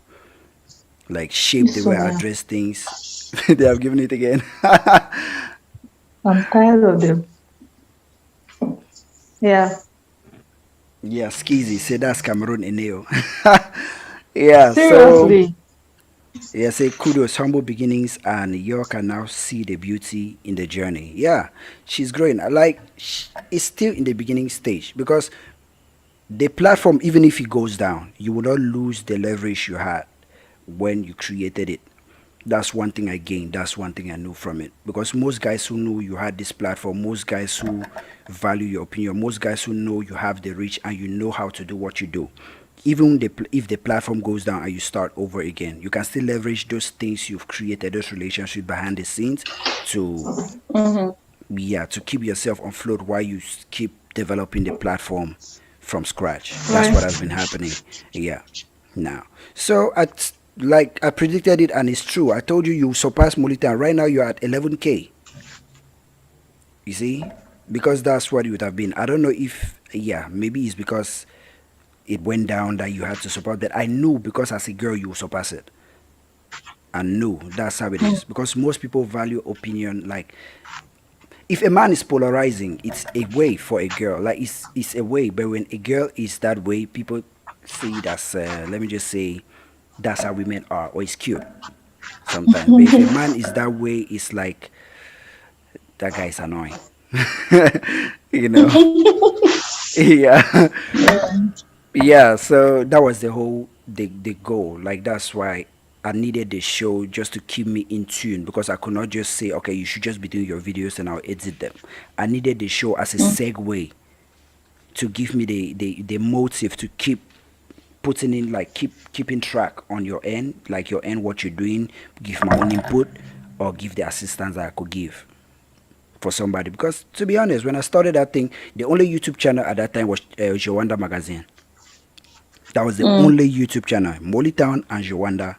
Like shape the So way I yeah, address things. They have given it again. I'm tired of them. Yeah, Yeah, Skizzy. Say that's Cameroon Eneo. Yeah, so seriously. yeah, say kudos, humble beginnings, and you can now see the beauty in the journey. Yeah, she's growing. I like it's still in the beginning stage because the platform, even if it goes down, you will not lose the leverage you had when you created it. That's one thing I gained. That's one thing I knew from it. Because most guys who know you had this platform, most guys who value your opinion, most guys who know you have the reach and you know how to do what you do, even if the platform goes down and you start over again, you can still leverage those things you've created, those relationships behind the scenes to, Mm-hmm. yeah, to keep yourself afloat while you keep developing the platform from scratch. That's what has Right. been happening. Yeah. Now, so like I predicted it, and it's true. I told you you surpassed Molita. Right now you're at 11K. You see, because that's what it would have been. I don't know if, yeah, maybe it's because it went down that you had to support that. I knew because as a girl you will surpass it. I knew that's how it is because most people value opinion. Like if a man is polarizing, it's a way for a girl. Like it's a way, but when a girl is that way, people see it as let me just say that's how women are, or it's cute sometimes. But if a man is that way, it's like that guy is annoying. you know? Yeah. Yeah, so that was the whole the goal. Like that's why I needed the show just to keep me in tune because I could not just say, okay, you should just be doing your videos and I'll edit them. I needed the show as a segue to give me the motive to keep putting in like keeping track on your end, like your end what you're doing, give my own input or give the assistance that I could give for somebody. Because to be honest, when I started that thing, the only YouTube channel at that time was Jawanda Magazine. That was the Mm. only YouTube channel, Molitown and Jawanda.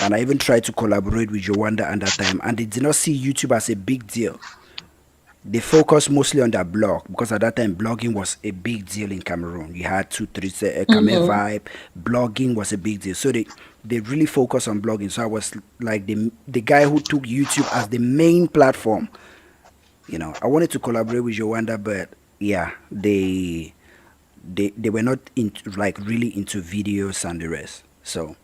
And I even tried to collaborate with Jawanda at that time, and they did not see YouTube as a big deal. They focused mostly on their blog because at that time blogging was a big deal in Cameroon. You had two, three, Kame Mm-hmm. Vibe. Blogging was a big deal, so they really focused on blogging. So I was like the guy who took YouTube as the main platform. I wanted to collaborate with Jawanda, but yeah, they were not into like really into videos and the rest. So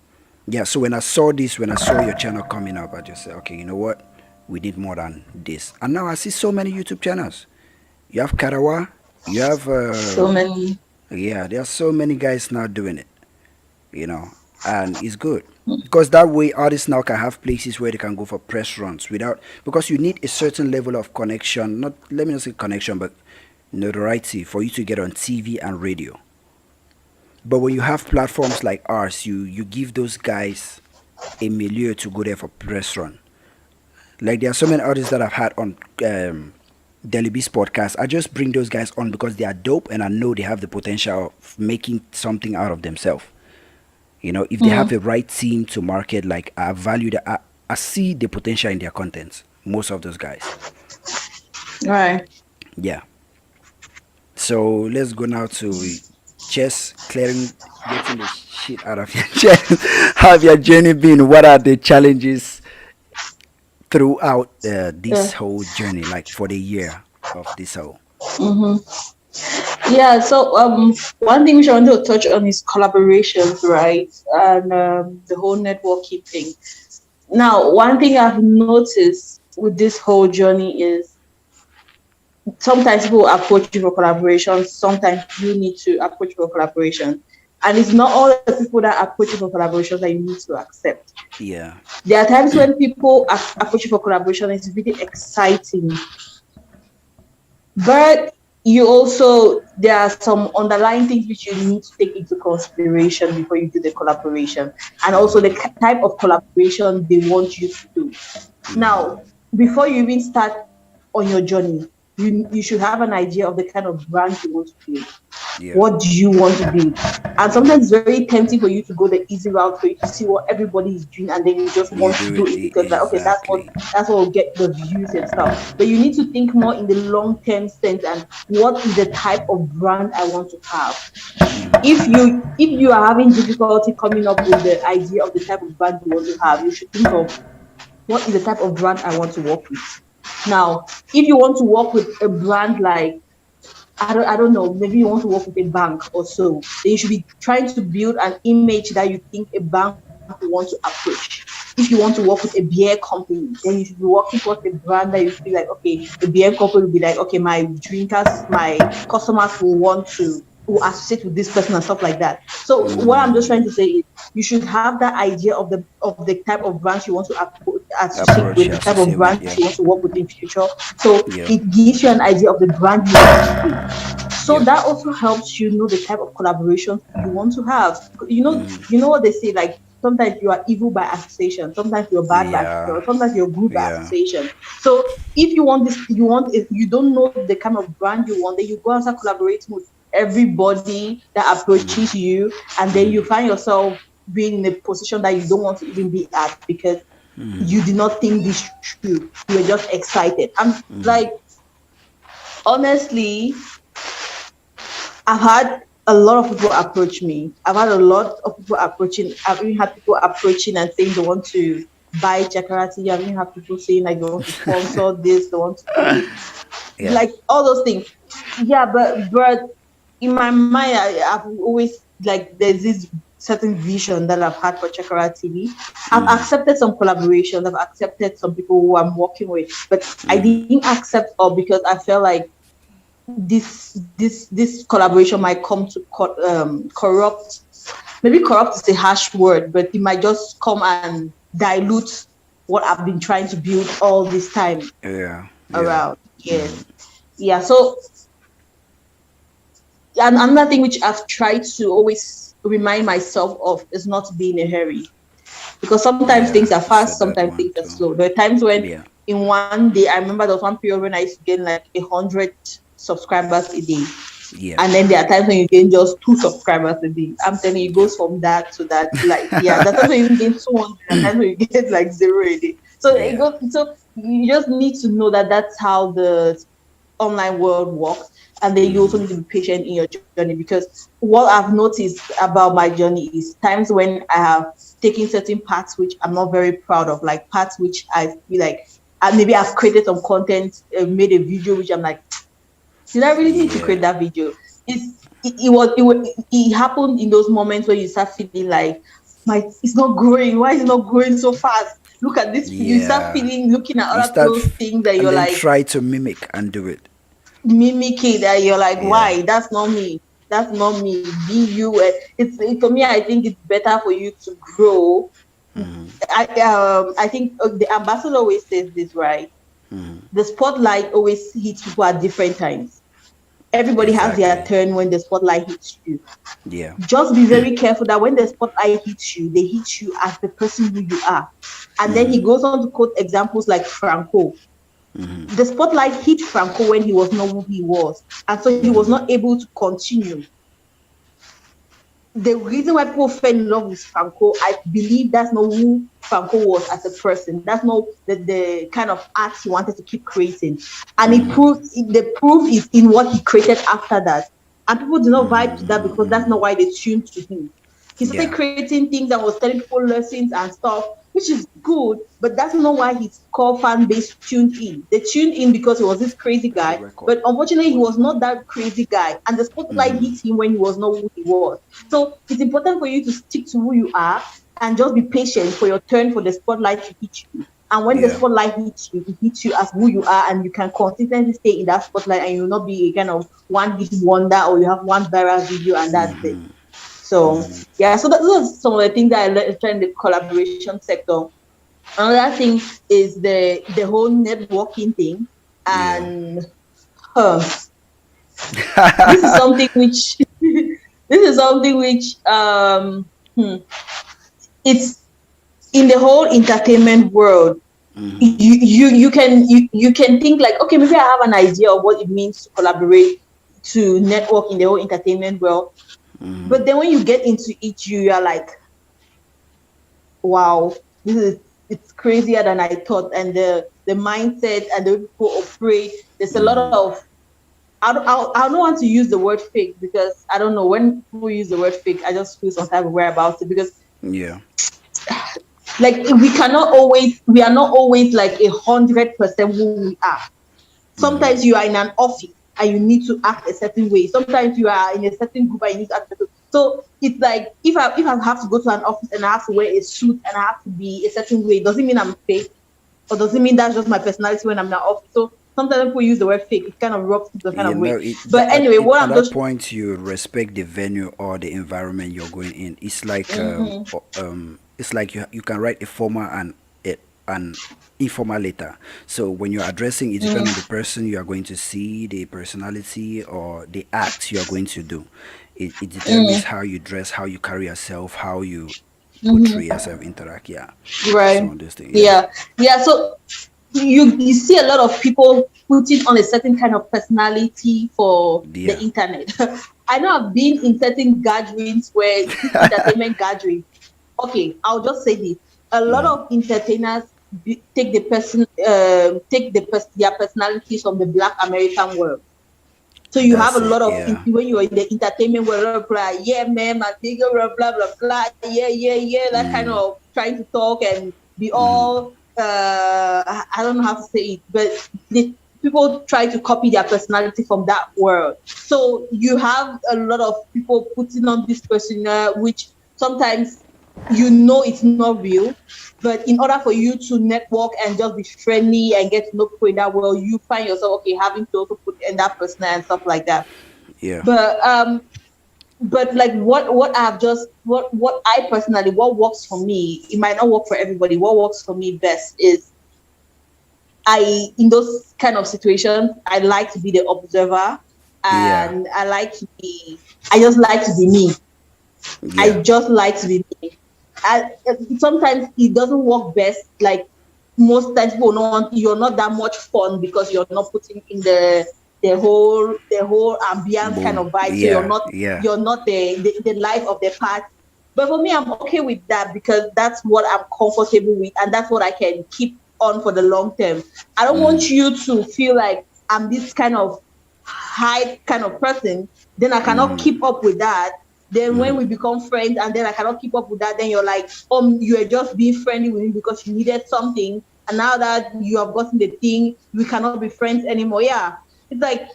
yeah, so when I saw your channel coming up, I just said, okay, you know what? We need more than this. And now I see so many YouTube channels. You have Karawa, you have So many. yeah, there are so many guys now doing it, and it's good. Because that way artists now can have places where they can go for press runs without because you need a certain level of connection, not let me not say connection, but notoriety for you to get on TV and radio. But when you have platforms like ours, you give those guys a milieu to go there for press run. Like there are so many artists that I've had on Daily Beast podcast. I just bring those guys on because they are dope and I know they have the potential of making something out of themselves. If they have Mm. the right team to market, like I value that. I see the potential in their contents. Most of those guys. Right. Yeah. So let's go now to just clearing, getting the shit out of your chest. How have your journey been? What are the challenges? throughout Yeah. this whole journey, like for the year of this whole. Mm-hmm. Yeah, so one thing which I want to touch on is collaborations, right? And the whole networking thing. Now, one thing I've noticed with this whole journey is sometimes people approach you for collaboration, sometimes you need to approach for collaboration. And it's not all the people that approach you for collaborations that you need to accept. Yeah. There are times when people approach you for collaboration, it's really exciting. But you also, there are some underlying things which you need to take into consideration before you do the collaboration, and also the type of collaboration they want you to do. Now, before you even start on your journey, you should have an idea of the kind of brand you want to build. Yeah. What do you want to build? And sometimes it's very tempting for you to go the easy route, for you to see what everybody is doing, and then you just You want to do do it it because like, okay, exactly. that's what will get the views and stuff. But you need to think more in the long term sense, and what is the type of brand I want to have. If you are having difficulty coming up with the idea of the type of brand you want to have, you should think of what is the type of brand I want to work with. Now, if you want to work with a brand like I don't know, maybe you want to work with a bank or so, then you should be trying to build an image that you think a bank will want to approach. If you want to work with a beer company, then you should be working towards a brand that you feel like, okay, the beer company will be like, okay, my drinkers, my customers will want to will associate with this person and stuff like that. So what I'm just trying to say is you should have that idea of the type of brands you want to associate Approach with, the type of associate with. brands Yeah. you want to work with in future. So Yeah. it gives you an idea of the brand you want to build. So Yeah. that also helps you know the type of collaborations you want to have. You know what they say, like sometimes you are evil by association, sometimes you're bad by association, Yeah. or sometimes you're good by Yeah. association. So if you want this, if you don't know the kind of brand you want, then you go and start collaborating with everybody that approaches you, and then you find yourself being in a position that you don't want to even be at because you did not think this through. You were just excited. I'm like, honestly, I've had a lot of people approach me. I've had a lot of people approaching. I've even had people approaching and saying they want to buy Chakarati. I've even had people saying like they want to sponsor this, they want to do this, Yeah. like all those things. Yeah, but in my mind, I've always like there's this certain vision that I've had for Chakara TV. I've accepted some collaborations. I've accepted some people who I'm working with, but I didn't accept all because I felt like this collaboration might come to corrupt. Maybe corrupt is a harsh word, but it might just come and dilute what I've been trying to build all this time Yeah. Yeah. around. Yes, yeah. So, and another thing which I've tried to always remind myself of is not to be in a hurry, because sometimes things Yeah. are You fast, said that sometimes one things are too. slow. There are times when Yeah. in one day, I remember there was one period when I used to get like 100 subscribers a day. Yeah. And then there are times when you gain just 2 subscribers a day. I'm telling you, it Yeah. goes from that to that. Like, yeah, that's times when you gain 200, and times when you get like zero a day. So it Yeah. goes. So you just need to know that that's how the online world works, and then you also need to be patient in your journey, because what I've noticed about my journey is times when I have taken certain parts which I'm not very proud of, like parts which I feel like maybe I've created some content, made a video which I'm like, did I really need to create Yeah. that video? It happened in those moments where you start feeling like it's not growing. Why is it not growing so fast? Look at this. You start Yeah. feeling, looking at You other start people's things that and you're then like try to mimic and do it. mimicking, that you're like, Yeah. why? That's not me. That's not me. Be you. For me. I think it's better for you to grow. I think the ambassador always says this, right? The spotlight always hits people at different times. Everybody has their Exactly. turn when the spotlight hits you. Yeah. Just be very careful that when the spotlight hits you, they hit you as the person who you are. And then he goes on to quote examples like Franco. The spotlight hit Franco when he was not who he was, and so he was not able to continue. The reason why people fell in love with Franco, I believe that's not who Franco was as a person. That's not the kind of art he wanted to keep creating. And the proof is in what he created after that. And people do not vibe to that because that's not why they tuned to him. He started Yeah. creating things and was telling people lessons and stuff, which is good, but that's not why his core fan base tuned in. They tuned in because he was this crazy The guy, record. but unfortunately, he was not that crazy guy, and the spotlight hit him when he was not who he was. So it's important for you to stick to who you are and just be patient for your turn for the spotlight to hit you. And when the Yeah. spotlight hits you, it hits you as who you are, and you can consistently stay in that spotlight, and you'll not be a kind of one hit wonder, or you have one viral video and that's it. So yeah, so those are some of the things that I learned in the collaboration sector. Another thing is the whole networking thing, Yeah. and huh, this is something which this is something which it's in the whole entertainment world. You can think like, okay, maybe I have an idea of what it means to collaborate, to network in the whole entertainment world, but then when you get into it, you are like, wow, this is it's crazier than I thought. And the mindset and the way people operate, there's a lot of I don't want to use the word fake, because I don't know, when people use the word fake, I just feel some type of way about it, because Yeah. like we are not always like 100% who we are. Sometimes you are in an office and you need to act a certain way. Sometimes you are in a certain group and you need to act a certain way. So it's like, if I have to go to an office and I have to wear a suit and I have to be a certain way, does it mean I'm fake? Or does it mean that's just my personality when I'm in the office? So sometimes people use the word fake. It kind of rubs people the kind You of way. know, it, But anyway, what at I'm that just point you respect the venue or the environment you're going in. It's like you can write a formal and an informal letter. So when you're addressing, it depends on the person you are going to see, the personality or the acts you are going to do. It determines how you dress, how you carry yourself, how you portray yourself, interact. Yeah. right. So this thing. Yeah. Yeah. Yeah. So you see a lot of people putting on a certain kind of personality for the Yeah. internet. I know I've been in certain gatherings where this entertainment gathering. Okay, I'll just say this: a lot of entertainers take their personalities from the Black American world. So you have a That's it. lot of Yeah. when you're in the entertainment world, a lot of people are, yeah, man, my nigga, blah blah blah, yeah, yeah, yeah, that kind of trying to talk and be all I don't know how to say it, but people try to copy their personality from that world. So you have a lot of people putting on this persona, which sometimes it's not real. But in order for you to network and just be friendly and get to know people in that world, you find yourself okay having to also put in that persona and stuff like that. Yeah. But like what I've just what I personally, what works for me, it might not work for everybody. What works for me best is, I in those kind of situations, I like to be the observer, Yeah. and I just like to be me. I Yeah. just like to be me. I, Sometimes it doesn't work best. Like most times, people don't want, you're not that much fun because you're not putting in the whole ambience kind Boom. of vibe. So Yeah. Yeah. you're not the life of the party. But for me, I'm okay with that because that's what I'm comfortable with, and that's what I can keep on for the long term. I don't want you to feel like I'm this kind of high kind of person, then I cannot keep up with that. Then when we become friends and then I cannot keep up with that, then you're like, you are just being friendly with me because you needed something. And now that you have gotten the thing, we cannot be friends anymore. Yeah. It's like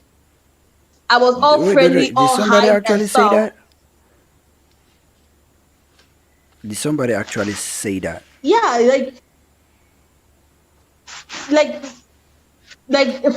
I was all friendly, Did all somebody hype and actually say stuff. that? Did somebody actually say that? Yeah, like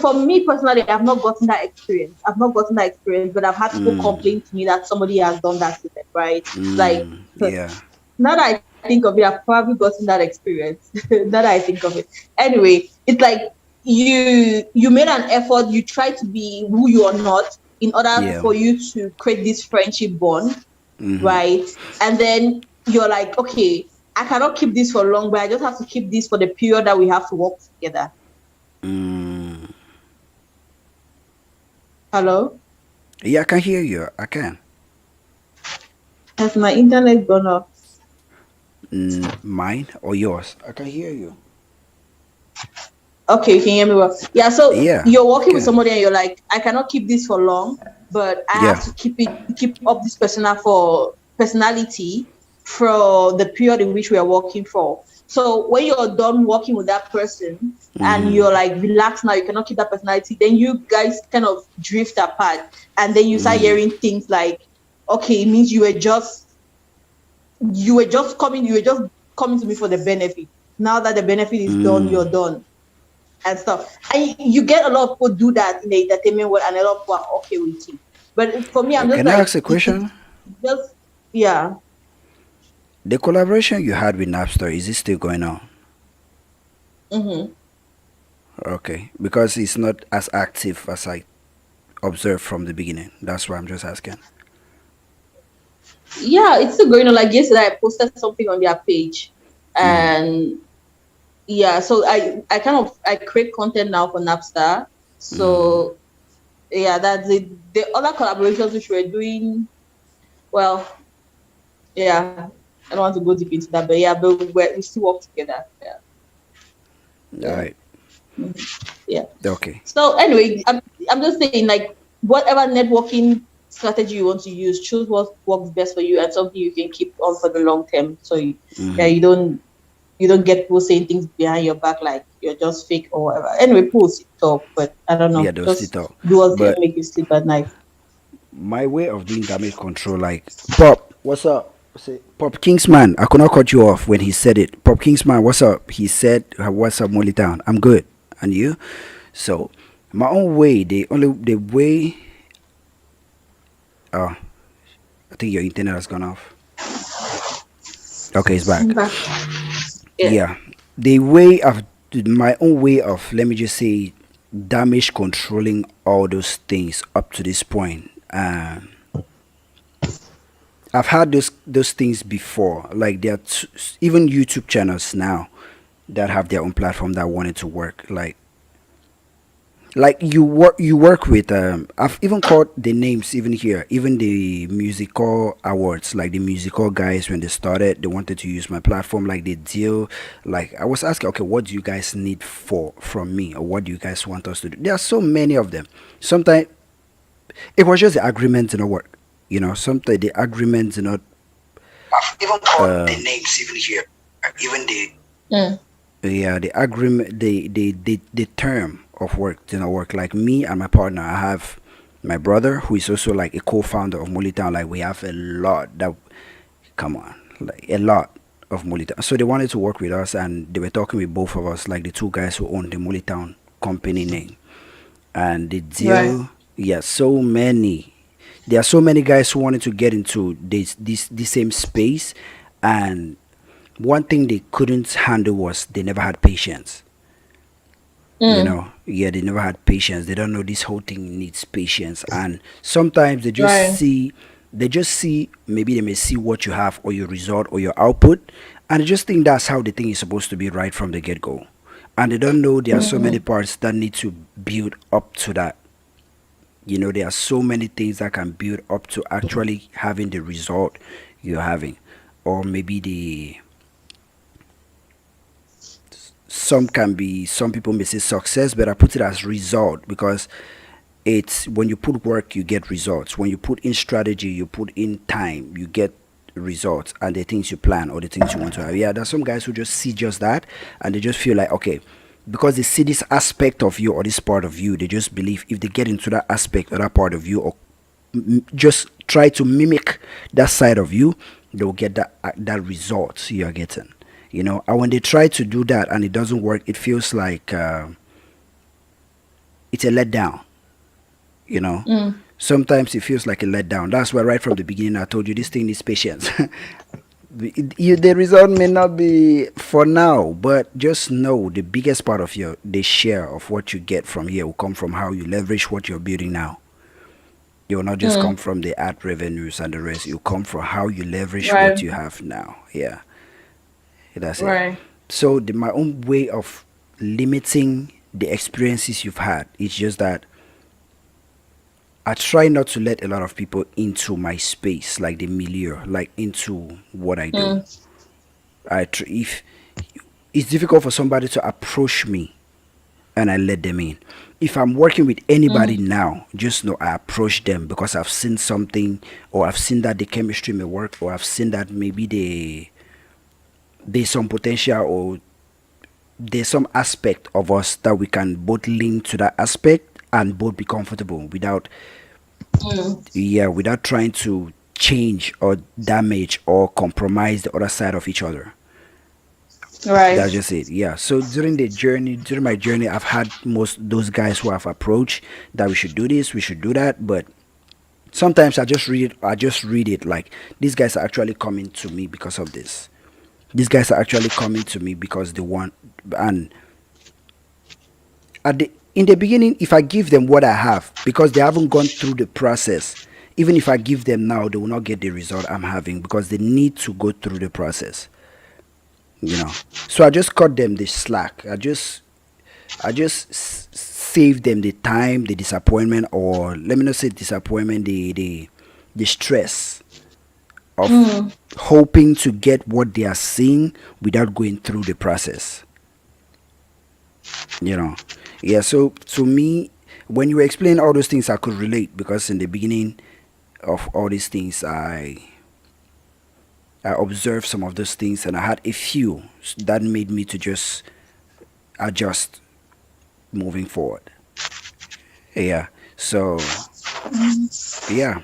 for me personally, I've not gotten that experience. I've not gotten that experience, but I've had people complain to me that somebody has done that to them, right? Like Yeah. now that I think of it, I've probably gotten that experience. Now that I think of it. Anyway, it's like you made an effort, you try to be who you are not in order Yeah. for you to create this friendship bond, right? And then you're like, okay, I cannot keep this for long, but I just have to keep this for the period that we have to work together. Hello? Yeah, I can hear you. I can. Has my internet gone off? Mine or yours? I can hear you. Okay, you can hear me well. Yeah, so Yeah, you're I working with can. somebody and you're like, I cannot keep this for long, but I have Yeah. to keep up this persona for personality. for the period in which we are working for. So when you're done working with that person and Mm-hmm. you're like relaxed now, you cannot keep that personality, then you guys kind of drift apart. And then you start Mm-hmm. hearing things like, okay, it means you were just coming to me for the benefit. Now that the benefit is done, Mm. you're done and stuff. And you get a lot of people do that in the entertainment world, and a lot of people are okay with it. But for me, I'm just Can I like ask a it's question? just yeah. The collaboration you had with Napster, is it still going on? Mm-hmm. Okay, because it's not as active as I observed from the beginning. That's why I'm just asking. Yeah, it's still going on. Like yesterday, I posted something on their page, Mm-hmm. and yeah, so I kind of I create content now for Napstar. Mm-hmm. So yeah, that's it. The other collaborations which we're doing, well, yeah, I don't want to go deep into that, but yeah, but we still work together. Yeah, All yeah, right. mhm, yeah. Okay. So anyway, I'm just saying like whatever networking strategy you want to use, choose what works best for you and something you can keep on for the long term. So yeah, Mm-hmm. you don't get people saying things behind your back like you're just fake or whatever. Anyway, people still talk, but I don't Yeah, know. those still Just talk. do what's gonna But make you sleep at night. my way of doing damage control, like Pop, what's up? Say, Pop Kingsman, I could not cut you off when he said it. Pop Kingsman, what's up? He said, "What's up, Molly Town? I'm good, and you?" So, my own way, the way. Oh, I think your internet has gone off. Okay, it's I'm back. back. Yeah. Yeah, the way of my own way of, let me just say, damage controlling all those things up to this point. I've had those things before. Like there are even YouTube channels now that have their own platform that wanted to work. Like you work with. I've even called the names even here, even the musical awards, like the musical guys when they started, they wanted to use my platform. Like they deal. Like I was asking, okay, what do you guys need for from me, or what do you guys want us to do? There are so many of them. Sometimes it was just the agreement did not work. Sometimes the agreement did not. I've even called the Mm. names even here, even the yeah, the agreement, the term of work did not work. Like me and my partner, I have my brother who is also like a co-founder of Molitown. Like we have a lot that come on, like a lot of Molitown. So they wanted to work with us, and they were talking with both of us, like the two guys who own the Molitown company name, and the Right. deal. Yeah, so many. There are so many guys who wanted to get into this same space, and one thing they couldn't handle was they never had patience. Mm. Yeah, they never had patience. They don't know this whole thing needs patience, and sometimes Right. they just see, maybe they may see what you have or your result or your output, and they just think that's how the thing is supposed to be right from the get-go, and they don't know there are so many Mm-hmm. parts that need to build up to that. There are so many things that can build up to actually having the result you're having, or maybe the some people may say success, but I put it as result, because it's when you put work you get results. When you put in strategy, you put in time, you get results, and the things you plan or the things you want to have. Yeah, there's some guys who just see just that, and they just feel like, okay, because they see this aspect of you or this part of you, they just believe if they get into that aspect or that part of you, or just try to mimic that side of you, they'll get that result you're getting. And when they try to do that and it doesn't work, it feels like it's a letdown. you know Mm. Sometimes it feels like a letdown. That's why right from the beginning I told you this thing needs patience. The result may not be for now, but just know the biggest part of the share of what you get from here will come from how you leverage what you're building now. It will not just come Mm. from the ad revenues and the rest. It will come from how you leverage what Right. you have now. Yeah, that's it. Right. So my own way of limiting the experiences you've had is just that I try not to let a lot of people into my space, like the milieu, like into what I do. Mm. If it's difficult for somebody to approach me and I let them in. If I'm working with anybody Mm, now, just know I approach them because I've seen something, or I've seen that the chemistry may work, or I've seen that maybe there's some potential, or there's some aspect of us that we can both link to that aspect and both be comfortable without, mm, yeah, without trying to change or damage or compromise the other side of each other. That's right. just it. Yeah. So during my journey, I've had most those guys who have approached that we should do this, we should do that, but sometimes I just read it like these guys are actually coming to me because of this. These guys are actually coming to me because they want, and in the beginning, if I give them what I have because they haven't gone through the process, even if I give them now, they will not get the result I'm having because they need to go through the process. You know. So I just cut them the slack. I just save them the time, the disappointment, or let me not say disappointment, the stress of Mm, hoping to get what they are seeing without going through the process. You know, yeah. So to me, when you explain all those things, I could relate because in the beginning of all these things, I observed some of those things, and I had a few that made me to just adjust moving forward. Yeah. So yeah,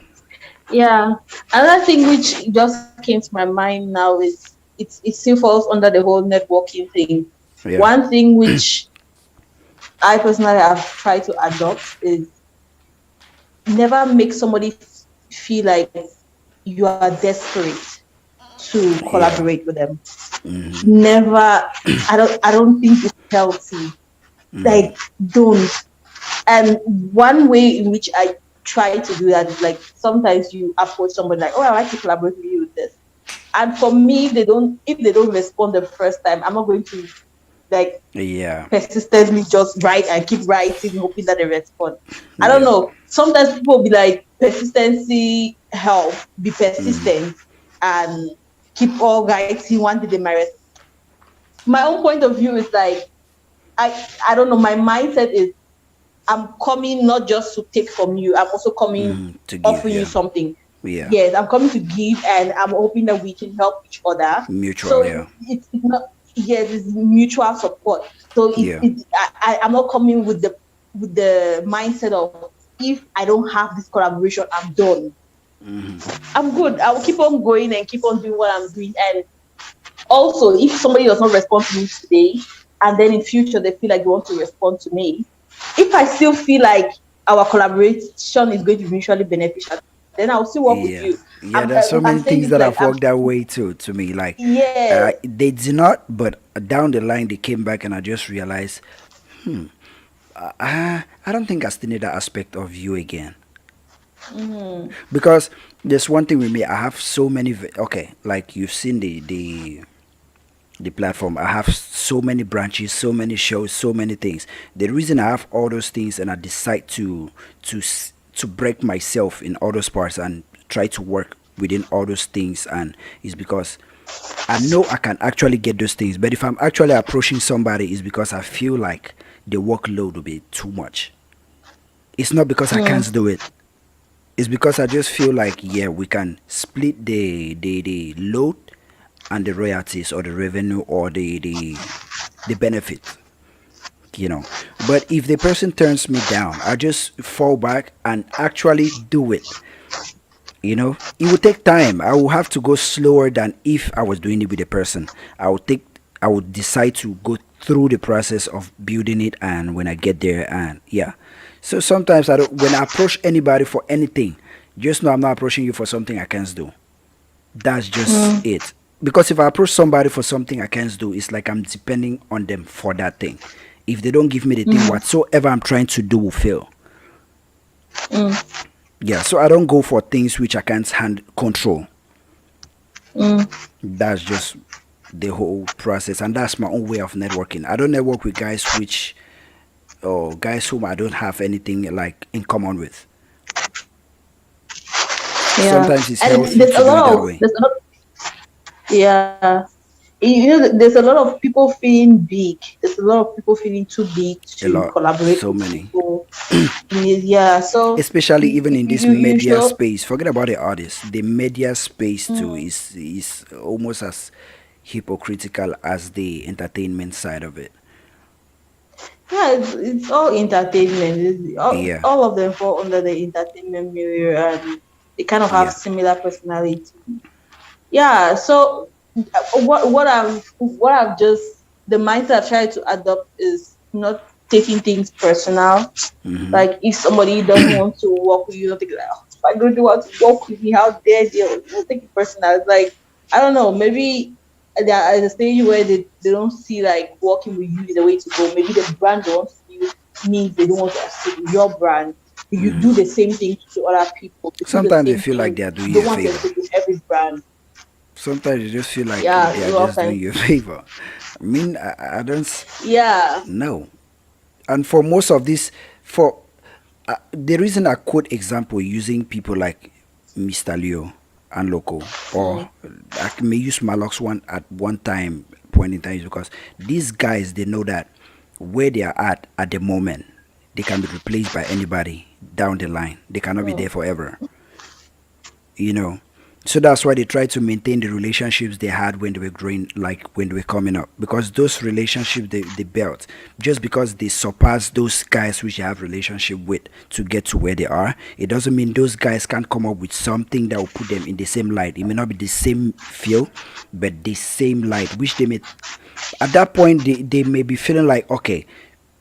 yeah. Another thing which just came to my mind now is it still falls under the whole networking thing. yeah, One thing which I personally have tried to adopt is never make somebody feel like you are desperate to yeah. collaborate with them. Mhm. Never. I don't think it's healthy. Mhm. Like, don't. And one way in which I try to do that is like sometimes you approach somebody like, oh, I like to collaborate with you with this. And for me, if they don't respond the first time, I'm not going to like Yeah. persistently just write and keep writing, hoping that they respond. I don't Yeah. know. Sometimes people will be like, persistency help, be Mhm. persistent and keep all writing. One day they might my own point of view is like I don't know. My mindset is I'm coming not just to take from you. I'm also coming Mhm. To give, offering you yeah. something. Yeah. Yes, I'm coming to give, and I'm hoping that we can help each other. Mutual, So yeah. it's not yes, it's mutual support. So Yeah. I'm not coming with the mindset of if I don't have this collaboration, I'm done. Mhm. I'm good. I will keep on going and keep on doing what I'm doing. And also, if somebody does not respond to me today, and then in future they feel like they want to respond to me, if I still feel like our collaboration is going to be mutually beneficial, then I'll still work with Yeah. you. Yeah, I'm there's so I'm many saying things this that like have worked that way too to me. Like, yes. they did not, but down the line they came back and I just realized, I don't think I still need that aspect of you again. Mm-hmm. Because there's one thing with me, I have so many, okay, like you've seen the platform. I have so many branches, so many shows, so many things. The reason I have all those things and I decide to break myself in all those parts and try to work within all those things, and is because I know I can actually get those things. But if I'm actually approaching somebody, is because I feel like the workload will be too much. It's not because I can't Mm, do it. It's because I just feel like, yeah, we can split the load and the royalties or the revenue or the benefit, you know. But if the person turns me down, I just fall back and actually do it. You know, it will take time. I will have to go slower than if I was doing it with a person. I would decide to go through the process of building it, and when I get there, and yeah. So sometimes I don't, when I approach anybody for anything, just know I'm not approaching you for something I can't do. That's just mm, it. Because if I approach somebody for something I can't do, it's like I'm depending on them for that thing. If they don't give me the thing, mm, whatsoever I'm trying to do will fail. mm, Yeah, so I don't go for things which I can't control. mm. That's just the whole process, and that's my own way of networking. I don't network with guys which, or guys whom I don't have anything like in common with. Yeah. Sometimes it's And healthy to do it that way. there's a lot yeah. There's a lot of people feeling big. There's a a lot of people feeling too big A to lot, collaborate so with many. people. Yeah, so Especially even in this you media show. space. Forget about the artist. The media space too Mm, is almost as hypocritical as the entertainment side of it. yeah, it's all entertainment. Yeah, All of them fall under the entertainment mirror, and they kind of have yeah. similar personality. Yeah, so what I've just the mindset I've tried to adopt is not taking things personal. Mm-hmm. Like if somebody doesn't want to work with you, don't think like, oh, if I don't want to work with me, how dare they? Don't take it personal. It's like I don't know, maybe they're at a stage where they don't see like working with you is the way to go. Maybe the brand they want to use means they don't want to associate with your brand. You Mm-hmm. do the same thing to other people. You do the Sometimes they same feel like thing. they are You doing you don't a want to favor. associate with every brand. Sometimes you just feel like Yeah, they are you all just doing kind. you a favor. I mean, I don't Yeah. know. And for most of this, for the reason I quote example using people like Mr. Leo and Loco, or Mm, I may use Malox one at one time point in time is because these guys they know that where they are at the moment they can be replaced by anybody down the line. They cannot be mm, there forever, you know. So that's why they try to maintain the relationships they had when they were growing, like when they were coming up, because those relationships they built, just because they surpass those guys which they have relationship with to get to where they are, it doesn't mean those guys can't come up with something that will put them in the same light. It may not be the same feel, but the same light, which they may at that point they may be feeling like, okay,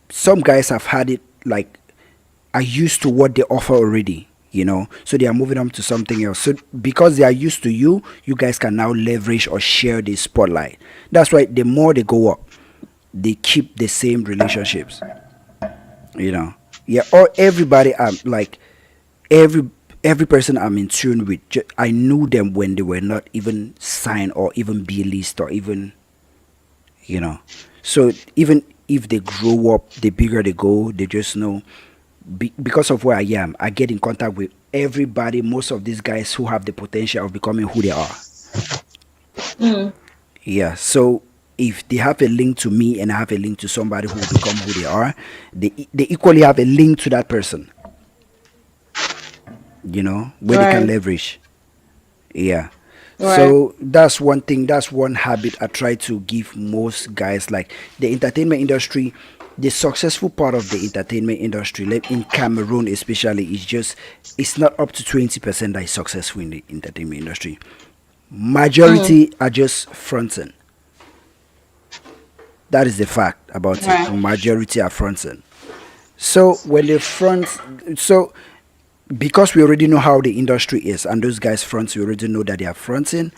some guys have had it like are used to what they offer already, you know, so they are moving on to something else. So because they are used to you, you guys can now leverage or share the spotlight. That's why the more they go up, they keep the same relationships, you know. Yeah, or everybody like every every person I'm in tune with, I knew them when they were not even signed or even be list or even, you know. So even if they grow up, the bigger they go, they just know because of where I am, I get in contact with everybody, most of these guys who have the potential of becoming who they are. mm, Yeah. So if they have a link to me and I have a link to somebody who will become who they are, they equally have a link to that person, you know, where they can right, leverage. Yeah. right. So that's one thing, that's one habit I try to give most guys. Like the entertainment industry, the successful part of the entertainment industry, like in Cameroon especially, is just it's not up to 20% that is successful in the entertainment industry. Mm, Majority are just fronting. That is the fact about it. right. Majority are fronting. So when they front, so because we already know how the industry is, and those guys front, we already know that they are fronting.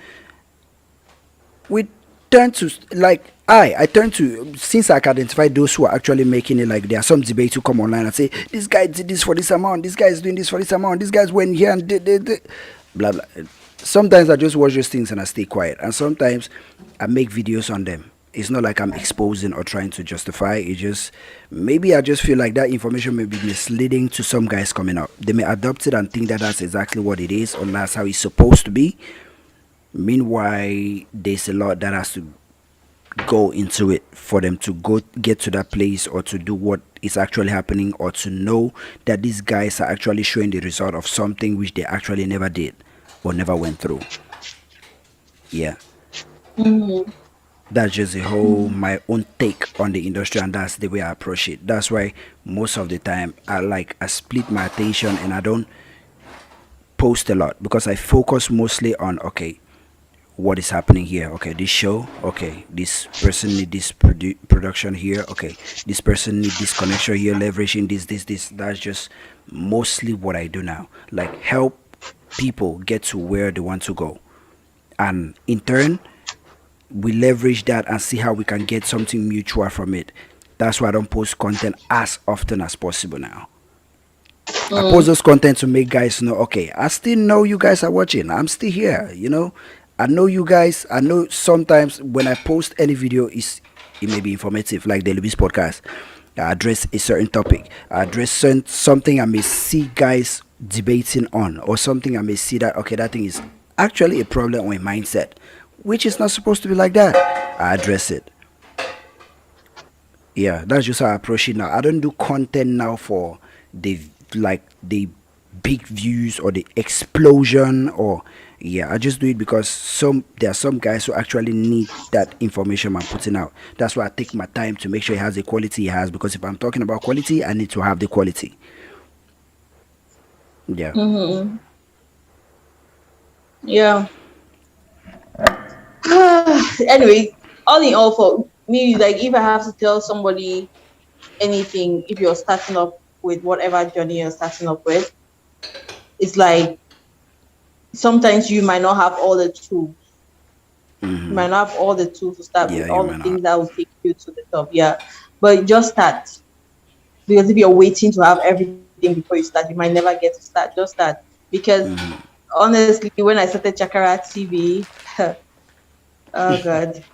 We turn to like I turn to, since I can identify those who are actually making it. Like there are some debates who come online and say this guy did this for this amount, this guy is doing this for this amount, this guy's went here and did blah blah. Sometimes I just watch those things and I stay quiet, and sometimes I make videos on them. It's not like I'm exposing or trying to justify. It just maybe I just feel like that information may be misleading to some guys coming up. They may adopt it and think that that's exactly what it is or that's how it's supposed to be. Meanwhile, there's a lot that has to go into it for them to go get to that place or to do what is actually happening or to know that these guys are actually showing the result of something which they actually never did or never went through. Yeah, Mm, that's just a whole my own take on the industry, and that's the way I approach it. That's why most of the time I split my attention and I don't post a lot because I focus mostly on, okay, what is happening here, okay, this show, okay, this person need this production here, okay, this person need this connection here, leveraging this. That's just mostly what I do now, like help people get to where they want to go, and in turn we leverage that and see how we can get something mutual from it. That's why I don't post content as often as possible now. I post mm, those content to make guys know, okay, I still know you guys are watching. I'm still here, you know. I know you guys. I know sometimes when I post any video, it may be informative, like the Liby's podcast. I address a certain topic. I address something I may see guys debating on, or something I may see that, okay, that thing is actually a problem or a mindset, which is not supposed to be like that. I address it. Yeah, that's just how I approach it now. I don't do content now for the the big views or the explosion or yeah, I just do it because there are some guys who actually need that information I'm putting out. That's why I take my time to make sure it has the quality it has, because if I'm talking about quality, I need to have the quality. Yeah. Mm-hmm. Yeah. Anyway, all in all, for me, like if I have to tell somebody anything, if you're starting up with whatever journey you're starting up with, it's like sometimes you might not have all the tools. You Mhm. might not have all the tools to start with, Yeah, you all the may not. things that will take you to the top. Yeah. But just start. Because if you're waiting to have everything before you start, you might never get to start. Just start. Because honestly, when I started Chakra TV, oh god.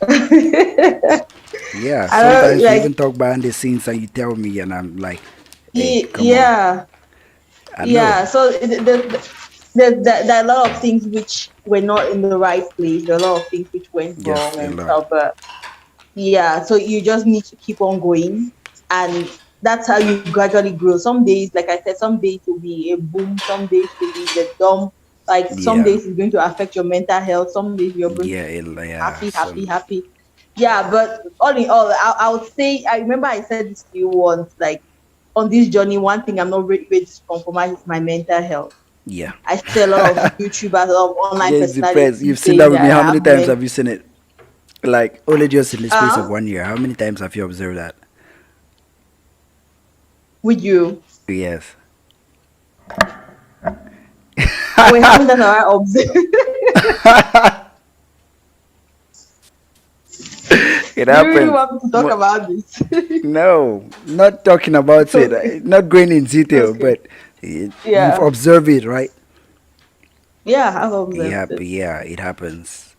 I Yeah, don't sometimes we like even talk behind the scenes and you tell me and I'm like, "Hey, come on." yeah. I know. Yeah, so there are a lot of things which were not in the right place. There are a lot of things which went wrong Yes, a and lot. stuff. But yeah, so you just need to keep on going, and that's how you gradually grow. Some days, like I said, some days will be a boom. Some days will be the dump. Like some Yeah. days it's going to affect your mental health. Some days you're going to Yeah, be yeah. happy, happy, Some happy. Yeah, but all in all, I would say I remember I said this to you once. Like on this journey, one thing I'm not ready to compromise is my mental health. yeah. I see a lot of YouTubers, a lot of online Yeah, it's depressed. personalities You've seen saying that with me. that How I many have times men. have you seen it? Like only just in the space of Uh, 1 year. How many times have you observed that? with you. Yes. Wait, how many times have I observed? It Do you really happens. want me to talk about this? No, not talking about it. Okay. Not going in detail, Okay. but you've Yeah. observed it, right? Yeah, I've Yeah, observed but it. yeah, it happens.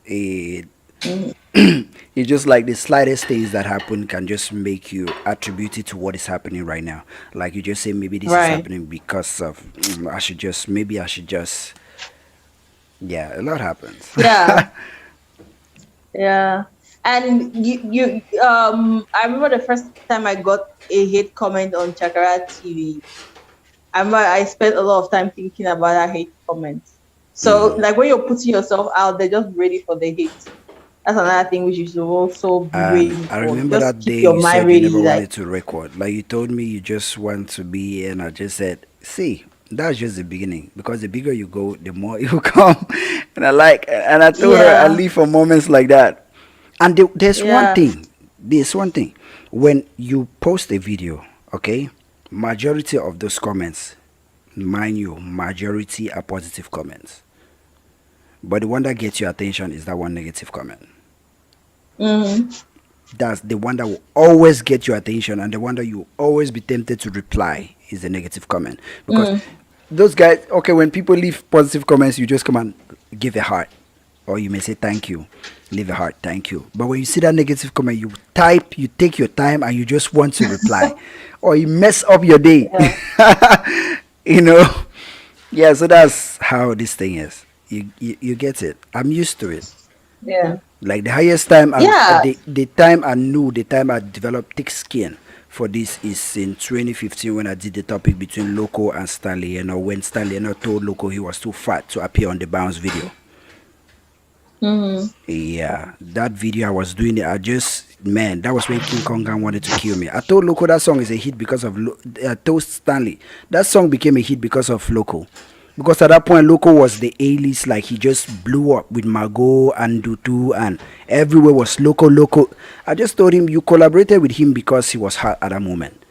Mhm. It's just like the slightest things that happen can just make you attribute it to what is happening right now. Like you just say, maybe this is Right. happening because of maybe I should just, yeah, a lot happens. Yeah. Yeah. And I remember the first time I got a hate comment on Chakra TV. I remember I spent a lot of time thinking about that hate comment. So Hmm. like when you're putting yourself out there, just be ready for the hate. That's another thing which you should also be And ready I for. remember Just that keep day your you mind said you never ready. Like, wanted to record. Like you told me you just want to be, and I just said, see, that's just the beginning. Because the bigger you go, the more you come. And I told her I yeah, live for moments like that. And there's one yeah. thing. There's one thing. When you post a video, okay, majority of those comments, mind you, majority are positive comments. But the one that gets your attention is that one negative comment. Mm-hmm. That's the one that will always get your attention, and the one that you will always be tempted to reply is the negative comment. Because Mm, those guys, okay, when people leave positive comments, you just come and give a heart, or you may say thank you, leave a heart, thank you. But when you see that negative comment, you type, you take your time, and you just want to reply, or you mess up your day. yeah, you know, yeah. So that's how this thing is. You get it. I'm used to it. yeah, Like the highest time yeah. the time I knew, the time I developed thick skin for this is in 2015 when I did the topic between Loco and Stanley. You know, when Stanley told Loco he was too fat to appear on the Bounce video. Mm-hmm. Yeah, that video I was doing it. I just, man, that was when King Kong wanted to kill me. I told Loco that song is a hit because of. I told Stanley that song became a hit because of Loco. Because at that point, Loco was the A-list, like he just blew up with Margot and Dutu, and everywhere was Loco, Loco. I just told him you collaborated with him because he was hot at that moment.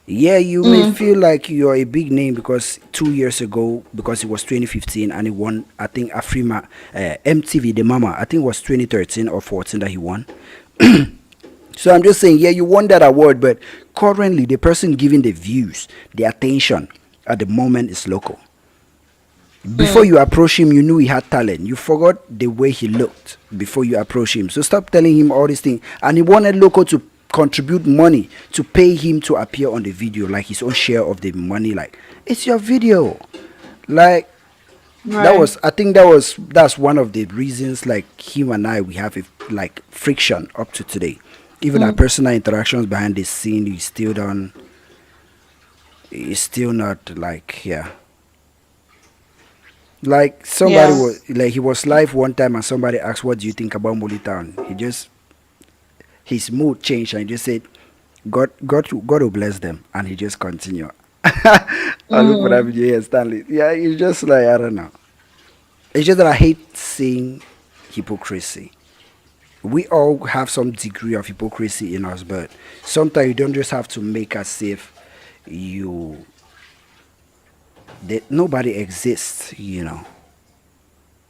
Yeah, you may Mm, feel like you're a big name because 2 years ago, because it was 2015 and he won, I think, Afrima, MTV, the Mama, I think it was 2013 or 14 that he won. So I'm just saying, yeah, you won that award, but currently the person giving the views, the attention at the moment is Loco. Before mm, you approach him, you knew he had talent. You forgot the way he looked before you approach him. So stop telling him all these things. And he wanted Loco to contribute money to pay him to appear on the video, like his own share of the money. Like, it's your video. Like, right. I think that's one of the reasons, like, him and I, we have a, like, friction up to today. Even our personal interactions behind the scene, you still don't. It's still not like, yeah. Like somebody Yeah. was like he was live one time and somebody asked, "What do you think about Molitown?" He just his mood changed and he just said, God will bless them," and he just continued. I look for that Mm. video here, Stanley. Yeah, it's just like I don't know. It's just that I hate seeing hypocrisy. We all have some degree of hypocrisy in us, but sometimes you don't just have to make as if you that nobody exists.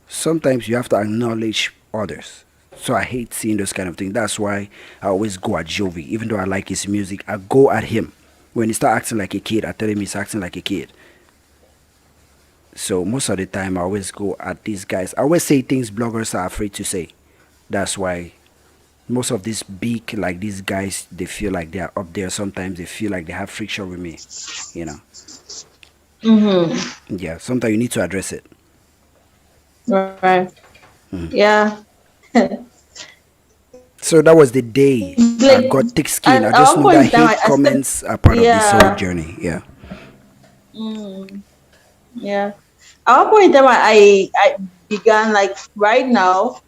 Sometimes you have to acknowledge others. So I hate seeing those kind of things. That's why I always go at Jovi, even though I like his music. I go at him when he start acting like a kid. I tell him he's acting like a kid. So most of the time, I always go at these guys. I always say things bloggers are afraid to say. That's why most of these big, like these guys, they feel like they are up there. Sometimes they feel like they have friction with me. You know. Mm-hmm. Yeah. Sometimes you need to address it. Right. Yeah. So that was the day Like, I got thick and skin. at I one just point know in that time, I hate said, comments are part of this whole yeah. journey. Yeah. Mm, yeah. At one point in time, I began like right now.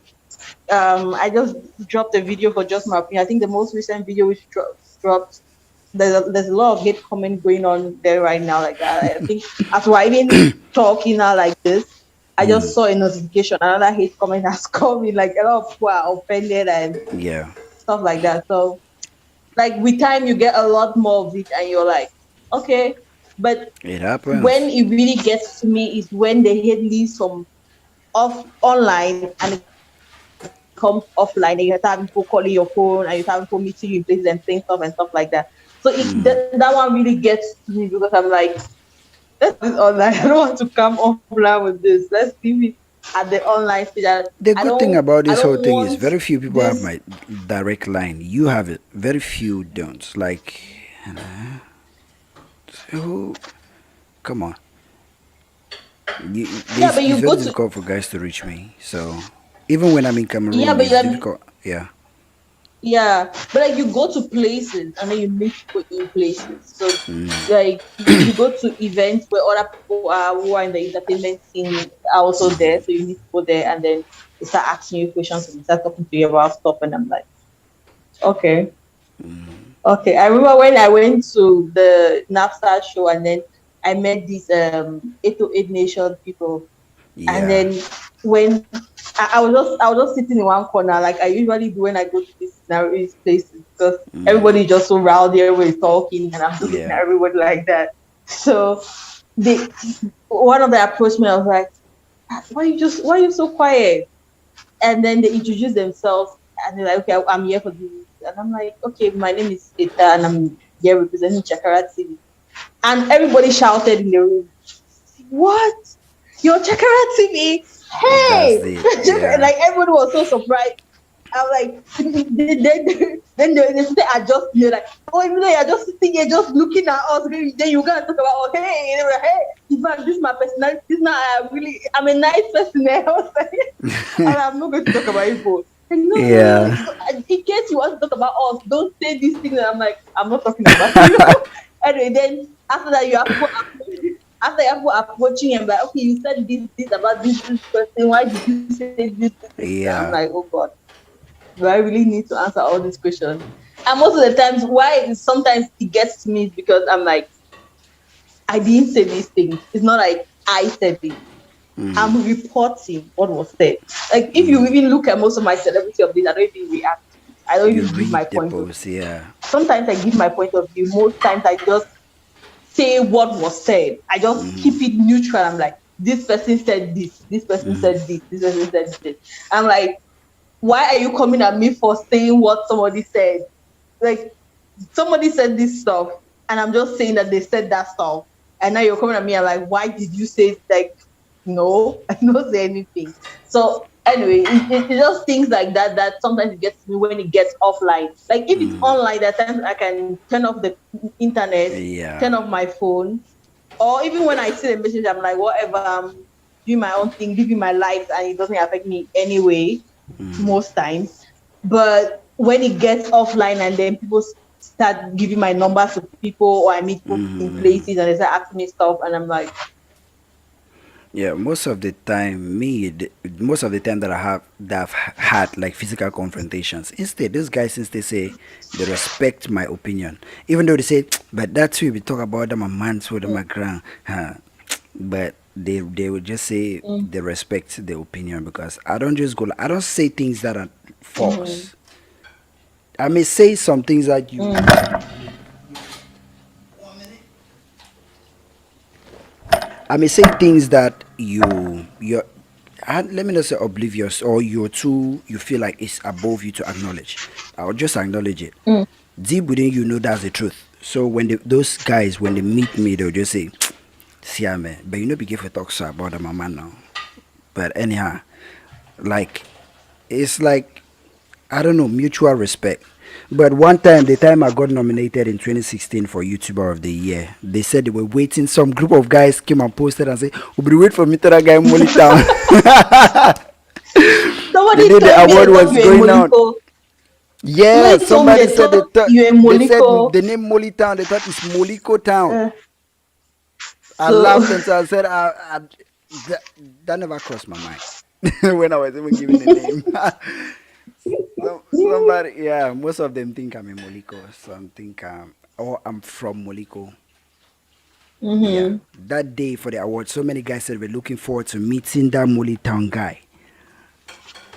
I just dropped a video for just my opinion. I think the most recent video which dropped. There's a lot of hate comment going on there right now. Like I think as we're even talking now like this, I just saw a notification. Another hate comment has come in. Like a lot of people are offended and Yeah. stuff like that. So like with time, you get a lot more of it, and you're like, okay. But It when happens. it really gets to me is when the hate leaves from off online and it comes offline, and you start having people calling your phone and you start having people meeting you in places and saying stuff and stuff like that. So that one really gets to me because I'm like, let's have this online. I don't want to come offline with this. Let's leave it at the online stage. The good thing about I this whole don't thing is want very few people have this. my direct line. You have it. Very few don't. Like, who? Come on. Yeah, but It's you very go to difficult for guys to reach me. So even when I'm in yeah, Cameroon, but it's like difficult. Yeah. yeah, but like you go to places and then you meet people in places. So like you go to events where other people are who are in the entertainment scene are also there. So you meet people there and then they start asking you questions and they start talking to you about stuff and I'm like, okay. Okay. I remember when I went to the NAFTA show and then I met these 808 Nation people and Yeah. then when I was just sitting in one corner like I usually do when I go to these scenarios places because everybody is just so rowdy, everybody's talking, and I'm just looking at Yeah. everybody like that. So they one of them approached me. I was like, why are you so quiet? And then they introduced themselves and they're like, okay, I'm here for this. And I'm like, okay, my name is Ita and I'm here representing Chakara TV. And everybody shouted in the room, what? You're Chakara TV? That's Hey! it. Yeah. Like everybody was so surprised. I'm like, then they started adjusting. They're like, oh, even though you're just sitting here, just looking at us, then you're gonna talk about, oh, hey, they were like, hey, in fact, this is my personality. This is not really, I'm a nice person. I was like, and I'm not going to talk about Igbo. Like, no, no, no, Yeah. no. In case you want to talk about us, don't say these things. And I'm like, I'm not talking about you. Anyway, then after that, you have people after you have people approaching and like, okay, you said this about this person. Why did you say this? I'm like, Yeah. oh God, do I really need to answer all these questions? And most of the times, sometimes it gets to me is because I'm like, I didn't say these things. It's not like I said it. I'm reporting what was said. Like if you even look at most of my celebrity updates, I don't even react to it. I don't You even give my read the point of post. view. Yeah. Sometimes I give my point of view. Most times I just say what was said. I just keep it neutral. I'm like, this person said this, this person said this, this person said this. I'm like, why are you coming at me for saying what somebody said? Like somebody said this stuff, and I'm just saying that they said that stuff. And now you're coming at me and like, why did you say like no? I don't say anything. So anyway, it's just things like that that sometimes it gets to me when it gets offline. Like if it's online, there are times I can turn off the internet, Yeah. turn off my phone, or even when I see the message, I'm like, whatever, I'm doing my own thing, living my life, and it doesn't affect me anyway most times. But when it gets offline and then people start giving my numbers to people or I meet people in Mm-hmm. places and they start asking me stuff and I'm like, Yeah, most of the time, most of the time that had like physical confrontations. Instead, those guys, since they say they respect my opinion, even though they say, but that's who we talk about them a man's with them a grand, huh? But they would just say mm, they respect the opinion because I don't just go. I don't say things that are mm-hmm, false. I may say some things that mm, I may say things that you're let me not say oblivious or you feel like it's above you to acknowledge. I'll just acknowledge it. mm, Deep within you know that's the truth. So when those guys when they meet me they'll just say, see man, but you know be careful talk so about my man now. But anyhow, like it's like I don't know, mutual respect. But one time, the time I got nominated in 2016 for YouTuber of the Year, they said they were waiting. Some group of guys came and posted and said, "We'll be waiting for me to that guy Molly Town." The somebody day the told me award they thought was you were going on, Moliko. yeah, Somebody told me somebody they said thought you were they said Moliko. the name Molly Town. They thought it's Moliko Town. Uh, I so laughed until I said, that, that never crossed my mind when I was even given the name. Somebody, yeah, most of them think I'm a Moliko. Some think or I'm from Moliko. Yeah, mm-hmm, that day for the award, so many guys said we're looking forward to meeting that Molly Town guy.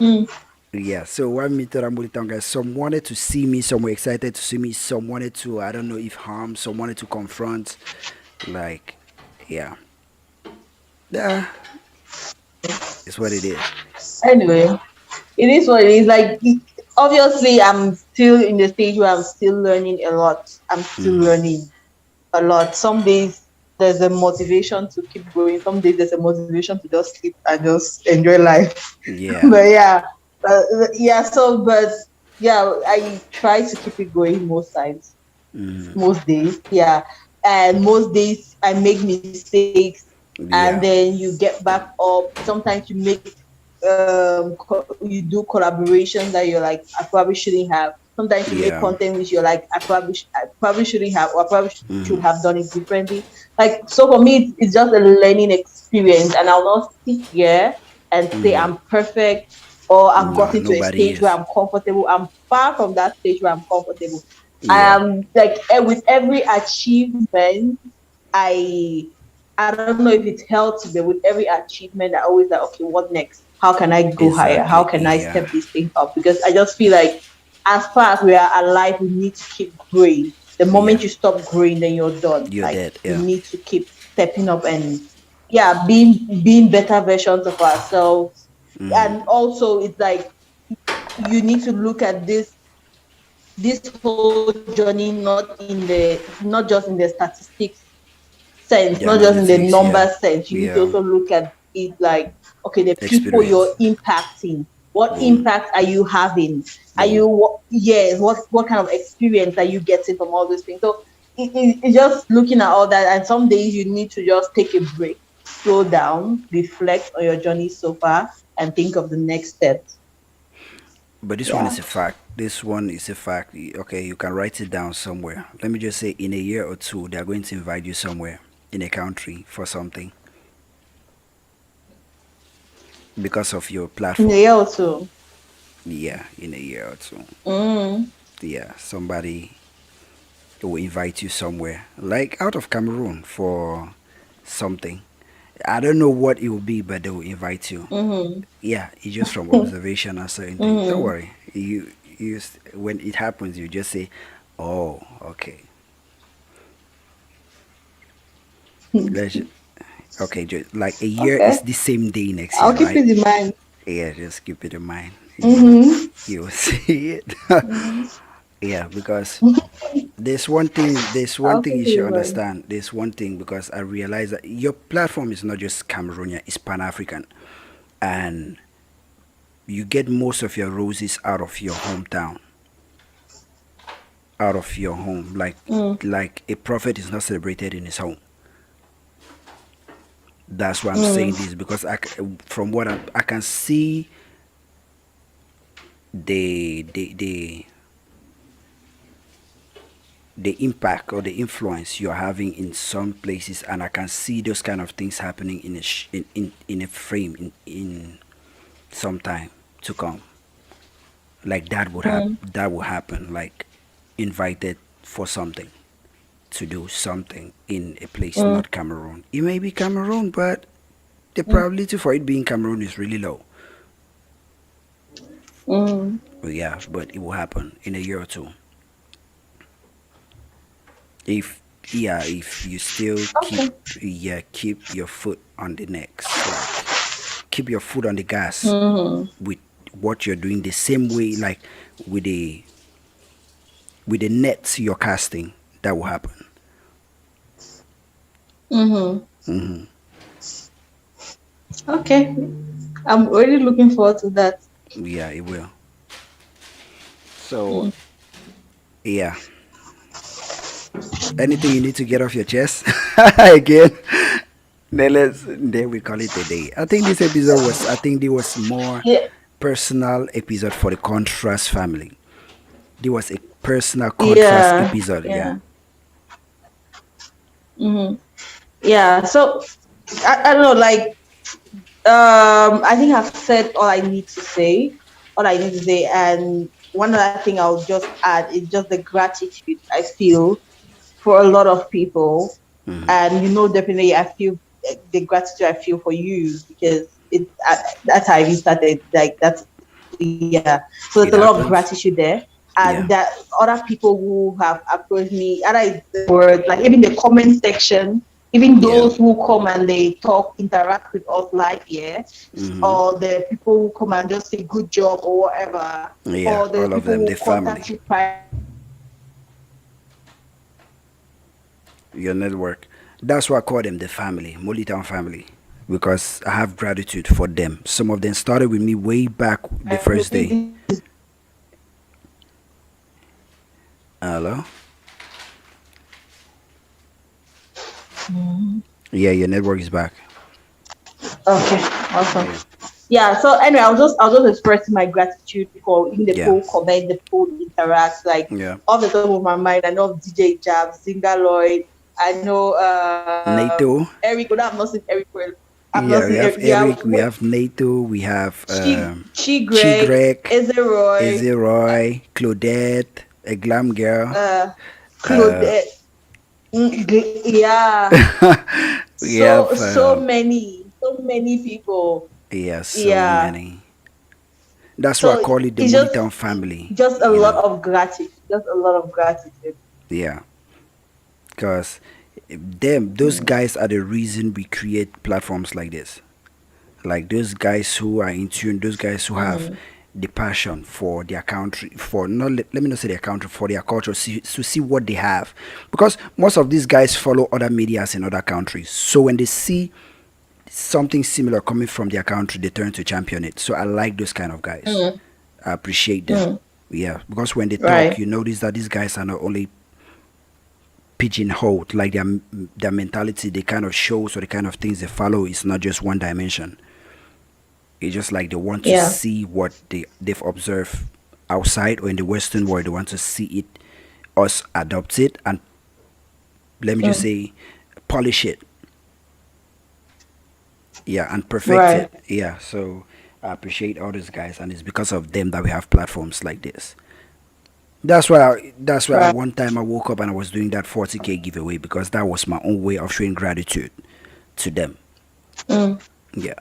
mm, Yeah, so when meeting that Molly Town guy, some wanted to see me, some were excited to see me, some wanted to, I don't know if harm, some wanted to confront. Like, yeah, yeah, it's what it is. anyway, it is what it is. Like obviously I'm still in the stage where I'm still learning a lot. I'm still Hmm. learning a lot. Some days there's a motivation to keep going. Some days there's a motivation to just sleep and just enjoy life. Yeah. But yeah, yeah. So, but yeah, I try to keep it going most times, Hmm. most days. Yeah, and most days I make mistakes, and Yeah. then you get back up. Sometimes you make you do collaborations that you're like I probably shouldn't have. Sometimes you make Yeah. content which you're like I probably shouldn't have or I probably should Hmm. have done it differently. Like so for me it's just a learning experience and I'll not sit here and say Hmm. I'm perfect or I've No, gotten to a nobody stage where is. I'm comfortable. I'm far from that stage where I'm comfortable. I Yeah. am like with every achievement I I don't know if it helps, but with every achievement, I always like, okay, what next? How can I go higher? How Exactly. can I Yeah. step this thing up? Because I just feel like as far as we are alive, we need to keep growing. The Yeah. moment you stop growing, then you're done. You're Like dead. we Yeah. need to keep stepping up and yeah, being better versions of ourselves. Hmm. And also it's like you need to look at this whole journey not just in the statistics sense, not just in The the number analytics. Yeah. sense. You need to also Yeah. look at it like, okay, the people you're Experience. impacting, what Boom. impact are you having? Are Boom. you yes, what kind of experience are you getting from all those things? So it's just looking at all that and some days you need to just take a break, slow down, reflect on your journey so far and think of the next steps. But this one Yeah. is a fact. This one is a fact. Okay, you can write it down somewhere. Let me just say, in a year or two, they are going to invite you somewhere in a country for something because of your In a platform. year or two. Yeah, in a year or two. Mm. Yeah, somebody will invite you somewhere, like out of Cameroon for something. I don't know what it will be, but they will invite you. Mm-hmm. Yeah, it's just from observation and certain things. Don't Mm-hmm. worry. When it happens, you just say, "Oh, okay." Let's okay, just like a year Okay. is the same day next I'll year, keep right? it in mind. Yeah, just keep it in mind. Mm-hmm. You will see it. Mm-hmm. Yeah, because there's one I'll thing keep you it should in mind. understand. There's one thing because I realize that your platform is not just Cameroonian, it's Pan African. And you get most of your roses out of your hometown, out of your home. Mm, Like a prophet is not celebrated in his home. That's why I'm saying mm, this because from what I can see the the impact or the influence you're having in some places, and I can see those kind of things happening in in a frame in some time to come. Like that would happen. Like invited for something to do something in a place mm, not Cameroon. It may be Cameroon, but the mm, probability for it being Cameroon is really low. mm. Yeah, but it will happen in a year or two. If yeah, if you still keep, Okay. yeah, keep your foot on the necks, like keep your foot on the gas Mm-hmm. with what you're doing the same way, like with the with the nets you're casting, that will happen. Mm-hmm. Hmm. Okay. I'm really looking forward to that. Yeah, it will. So Mm. yeah, anything you need to get off your chest again. Then we call it a day. I think this episode was, I think there was more Yeah. personal episode for the contrast family. There was a personal contrast Yeah. episode. Yeah. Yeah. Mm-hmm. Yeah. So I don't know, like I think I've said all I need to say. All I need to say. And one other thing I'll just add is just the gratitude I feel for a lot of people. Hmm. And definitely I feel the gratitude I feel for you because that's how I started. Like that's yeah. So there's a lot of It gratitude happens. there. And that Yeah. other people who have approached me, either the word, like even the comment section, even Yeah. those who come and they talk, interact with us live here, Hmm. or the people who come and just say good job or whatever, Yeah. or the All of people them, who the contact family, you privately and say good job, your network. That's why I call them the family, Molitown family, because I have gratitude for them. Some of them started with me way back the first day. this is Hello. mm, Yeah, your network is back. okay, awesome. Yeah. Yeah, so anyway, I was just expressing my gratitude for even the Yeah. people comment, the people interact, like Yeah. off the top of my mind. I know DJ Jab, Zinga Lloyd, I know NATO. Eric, although I've not seen Eric well. I've not seen Yeah, we Eric. have Yeah, Eric, we have NATO, we have Chi Chi Greg, Greg, Eze Roy, Izzy Roy, Claudette, a glam girl. uh Uh, Claudette. Yeah. we So many people. yeah, so Yeah. many. That's why I So call it the it's just Molitown family. just a You lot know, of gratitude. Just a lot of gratitude. yeah, because those Mm, guys are the reason we create platforms like this. Like those guys who are in tune, those guys who have mm, the passion for their country, for not let me not say their country, for their culture, to see what they have, because most of these guys follow other medias in other countries. So when they see something similar coming from their country, they turn to champion it. So I like those kind of guys. mm, I appreciate them. mm. Yeah, because when they talk, Right. you notice that these guys are not only pigeonholed, like their mentality, the kind of shows or the kind of things they follow is not just one dimension. It's just like they want to Yeah. see what they've observed outside or in the Western world. They want to see it, us adopt it, and let me just Mm. say, polish it. Yeah, and perfect Right. it. Yeah, so I appreciate all these guys, and it's because of them that we have platforms like this. That's why Right. one time I woke up and I was doing that 40K giveaway because that was my own way of showing gratitude to them. Mm. Yeah.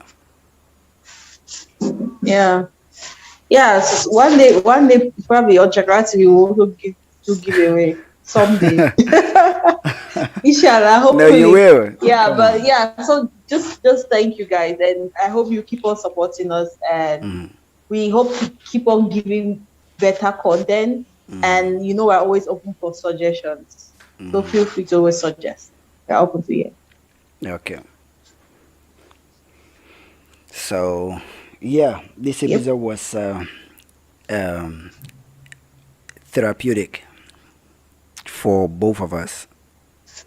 Yeah. Yes. One day, probably your Jakarta will also give away someday. Inshallah, No, you hopefully. will. Yeah, Come but on. yeah, so just thank you guys, and I hope you keep on supporting us, and Mm, we hope to keep on giving better content, mm, and we're always open for suggestions, so mm. feel free to always suggest. We're open to you. Okay. So, yeah, this Yep. episode was um, therapeutic for both of us.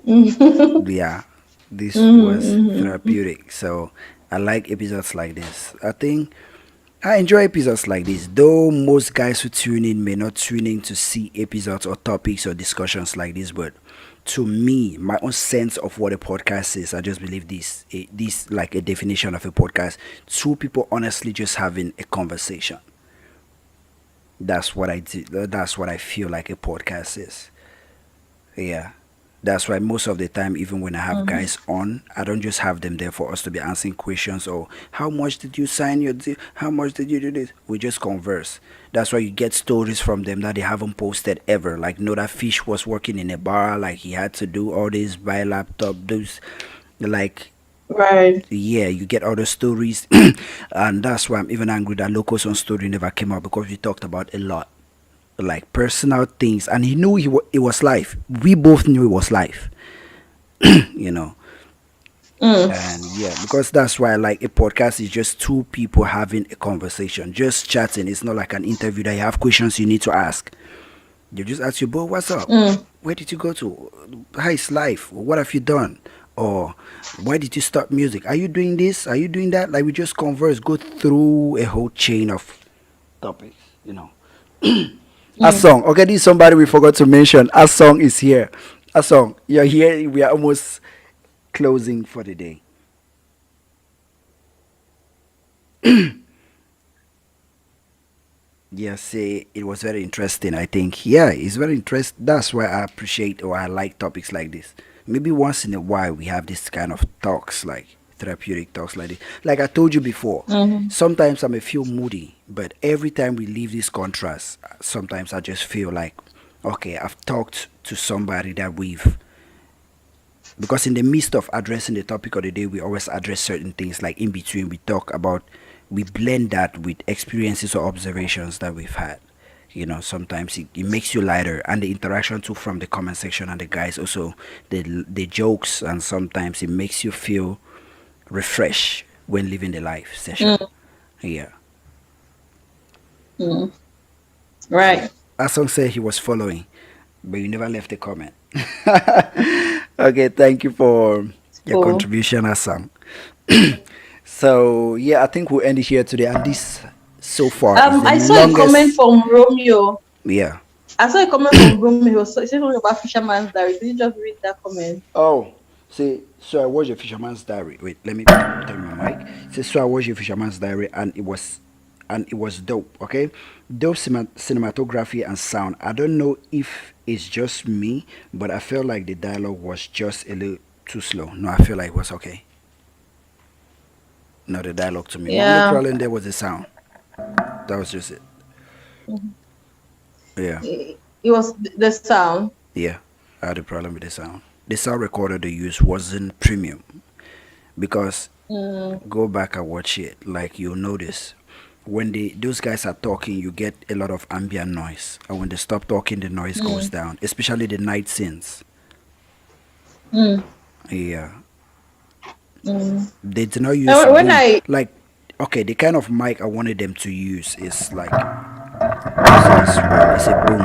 Mm-hmm. Yeah, this was Mm-hmm. therapeutic. So, I like episodes like this. I think I enjoy episodes like this, though most guys who tune in may not tune in to see episodes or topics or discussions like this. But to me, my own sense of what a podcast is, I just believe this like a definition of a podcast: two people honestly just having a conversation. That's what I do. That's what I feel like a podcast is. Yeah. That's why most of the time, even when I have Mm-hmm. guys on, I don't just have them there for us to be answering questions or how much did you sign your deal? How much did you do this? We just converse. That's why you get stories from them that they haven't posted ever. Like, know that Fish was working in a bar, like he had to do all this, buy laptop, those, like, Right. yeah, you get other stories. And that's why I'm even angry that Locos on story never came out because we talked about a lot like personal things and he knew it was life. We both knew it was life, you know. Mm. And yeah, because that's why like a podcast is just two people having a conversation, just chatting. It's not like an interview that you have questions you need to ask. You just ask your bro, what's up? Mm. Where did you go to? How is life? What have you done? Or why did you start music? Are you doing this? Are you doing that? Like we just converse, go through a whole chain of topics, you know. A Mm. song. Okay, this is somebody we forgot to mention. A song is here. A song. You're here. We are almost closing for the day. Yeah, say it was very interesting. I think yeah, it's very interesting. That's why I appreciate or I like topics like this. Maybe once in a while we have this kind of talks, like therapeutic talks like this. Like I told you before, Mm-hmm. sometimes I may feel moody, but every time we leave this contrast, sometimes I just feel like, okay, I've talked to somebody that we've because in the midst of addressing the topic of the day we always address certain things like in between we talk about we blend that with experiences or observations that we've had, you know. Sometimes it makes you lighter and the interaction too from the comment section and the guys also the jokes and sometimes it makes you feel refreshed when leaving the live session. Mm. Yeah. Mm. Yeah, Right. Asong said he was following but you never left a comment. Okay, thank you for your Cool. contribution, Asang. So yeah, I think we'll end it here today. And this so far is the I saw a comment longest. from Romeo. Yeah. I saw a comment from Romeo. So it said something about Fisherman's Diary. Did you just read that comment? Oh, see, so I watched the Fisherman's Diary. Wait, let me turn my mic. See, so I watched the Fisherman's Diary, and it was dope. Okay, dope cinematography and sound. I don't know if it's just me, but I felt like the dialogue was just a little too slow. No, I feel like it was okay. No, the dialogue to me. My only Yeah. problem there was the sound. That was just it. Yeah. It was the sound. Yeah, I had a problem with the sound. The sound recorder they used wasn't premium because Mm. go back and watch it. Like you'll notice when those guys are talking, you get a lot of ambient noise, and when they stop talking, the noise goes Mm. down. Especially the night scenes. Mm. Yeah, Mm. they did not use And when boom. I Like okay, the kind of mic I wanted them to use is like this one. It's a boom.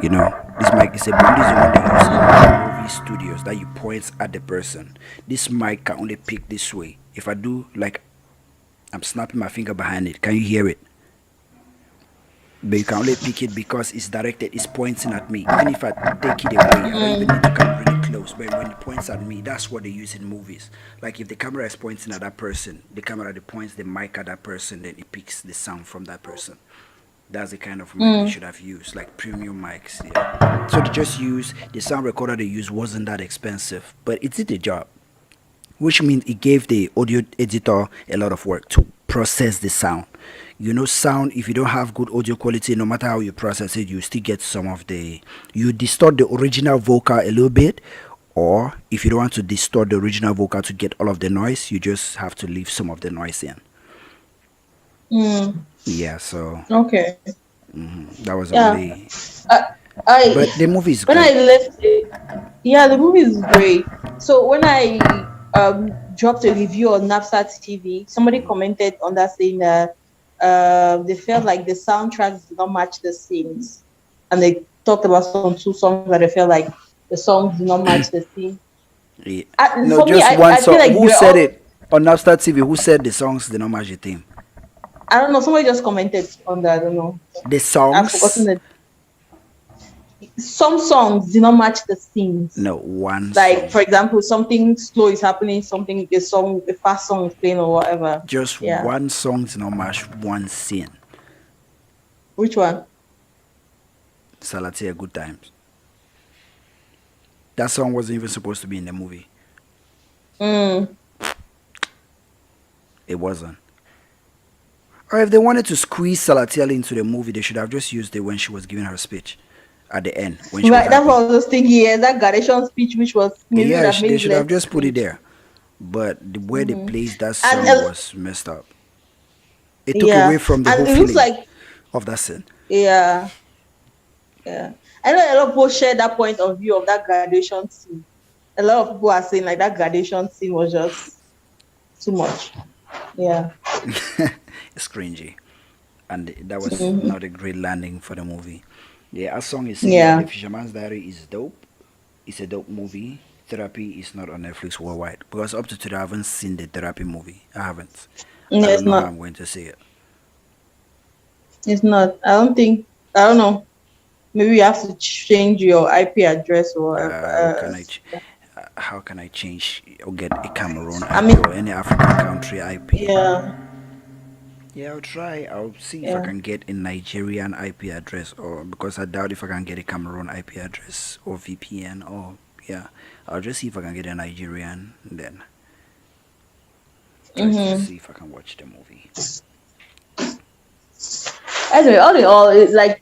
You know, this mic is a boom. This is the one they use in movie studios that you point at the person. This mic can only pick this way. If I do like I'm snapping my finger behind it, can you hear it? But you can only pick it because it's directed, it's pointing at me. Even if I take it away, I don't even need to mm. come really close. But when it points at me, that's what they use in movies. Like if the camera is pointing at that person, the camera that points the mic at that person, then it picks the sound from that person. That's the kind of mic they Mm. should have used, like premium mics. Yeah. So they just use the sound recorder they used wasn't that expensive, but it did the job, which means it gave the audio editor a lot of work to process the sound. You know, sound, if you don't have good audio quality, no matter how you process it, you still get some of the, you distort the original vocal a little bit, or if you don't want to distort the original vocal to get all of the noise, you just have to leave some of the noise in. Mm. Yeah, so Okay. that was a Yeah. really, I, I but the movie is when I great. left it, yeah, the movie is great. So when I dropped a review on Napsat TV, somebody commented on that saying that they felt like the soundtracks did not match the scenes, and they talked about some two songs that they felt like the songs did not match the scene. Yeah. I, No, for me, just one I feel song. like Who they were said all it on Napstar TV? Who said the songs did not match the theme? I don't know. Somebody just commented on that. I don't know. The I've forgotten songs, that some songs do not match the scenes. no, one Like, song. for example, something slow is happening, something a song, a fast song is playing or whatever. Just Yeah. one song is not match one scene. Which one? Salatia Good Times. That song wasn't even supposed to be in the movie. Mm. It wasn't. Or if they wanted to squeeze Salatiel into the movie, they should have just used it when she was giving her speech at the end when she was Right. That's what happy. I was just thinking. Yeah, that Gradation speech, which was maybe would Yeah, have they made it should have less just put it cringe. there. But the way they Hmm. placed that And song was messed up. It took away yeah, from the whole and it looks feeling like of that scene. yeah, yeah. I know a lot of people share that point of view of that graduation scene. A lot of people are saying like that graduation scene was just too much. Yeah. It's cringy. And that was Hmm. not a great landing for the movie. Yeah, as song is saying that The Yeah. Fisherman's Diary is dope. It's a dope movie. Therapy is not on Netflix worldwide because up to today I haven't seen the Therapy movie. I haven't. I Yeah, don't it's know how not. I'm going to see it. It's not. I don't think. I don't know. Maybe you have to change your IP address or whatever. How can I change or get a Cameroon I IP mean, or any African country IP? yeah, Yeah, I'll try. I'll see if I yeah. can get a Nigerian IP address, or because I doubt if I can get a Cameroon IP address or VPN, or yeah, I'll just see if I can get a Nigerian, and then try to Mm-hmm. see if I can watch the movie. Anyway, all in all, it's like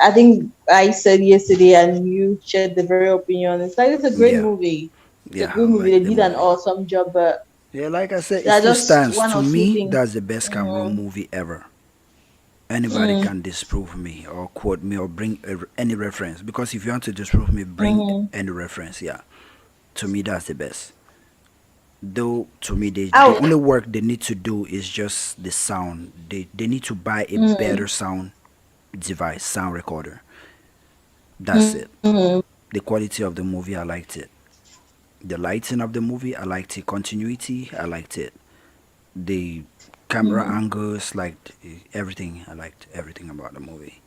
I think I said yesterday, and you shared the very opinion. It's like it's a great Yeah, movie. It's a yeah, good I movie. They like the did an movie. awesome job, but Yeah, like I said, it there are still just stands. one To or two me, things. that's the best Cameroon Mm-hmm. movie ever. Anybody Mm-hmm. can disprove me or quote me or bring any reference, because if you want to disprove me, bring Mm-hmm. any reference. Yeah, to me, that's the best. Though to me, the Out. only work they need to do is just the sound. They need to buy a Mm-hmm. better sound device, sound recorder. That's it. Mm-hmm. The quality of the movie, I liked it. The lighting of the movie, I liked it. Continuity, I liked it. The camera Mm-hmm. angles, like everything. I liked everything about the movie.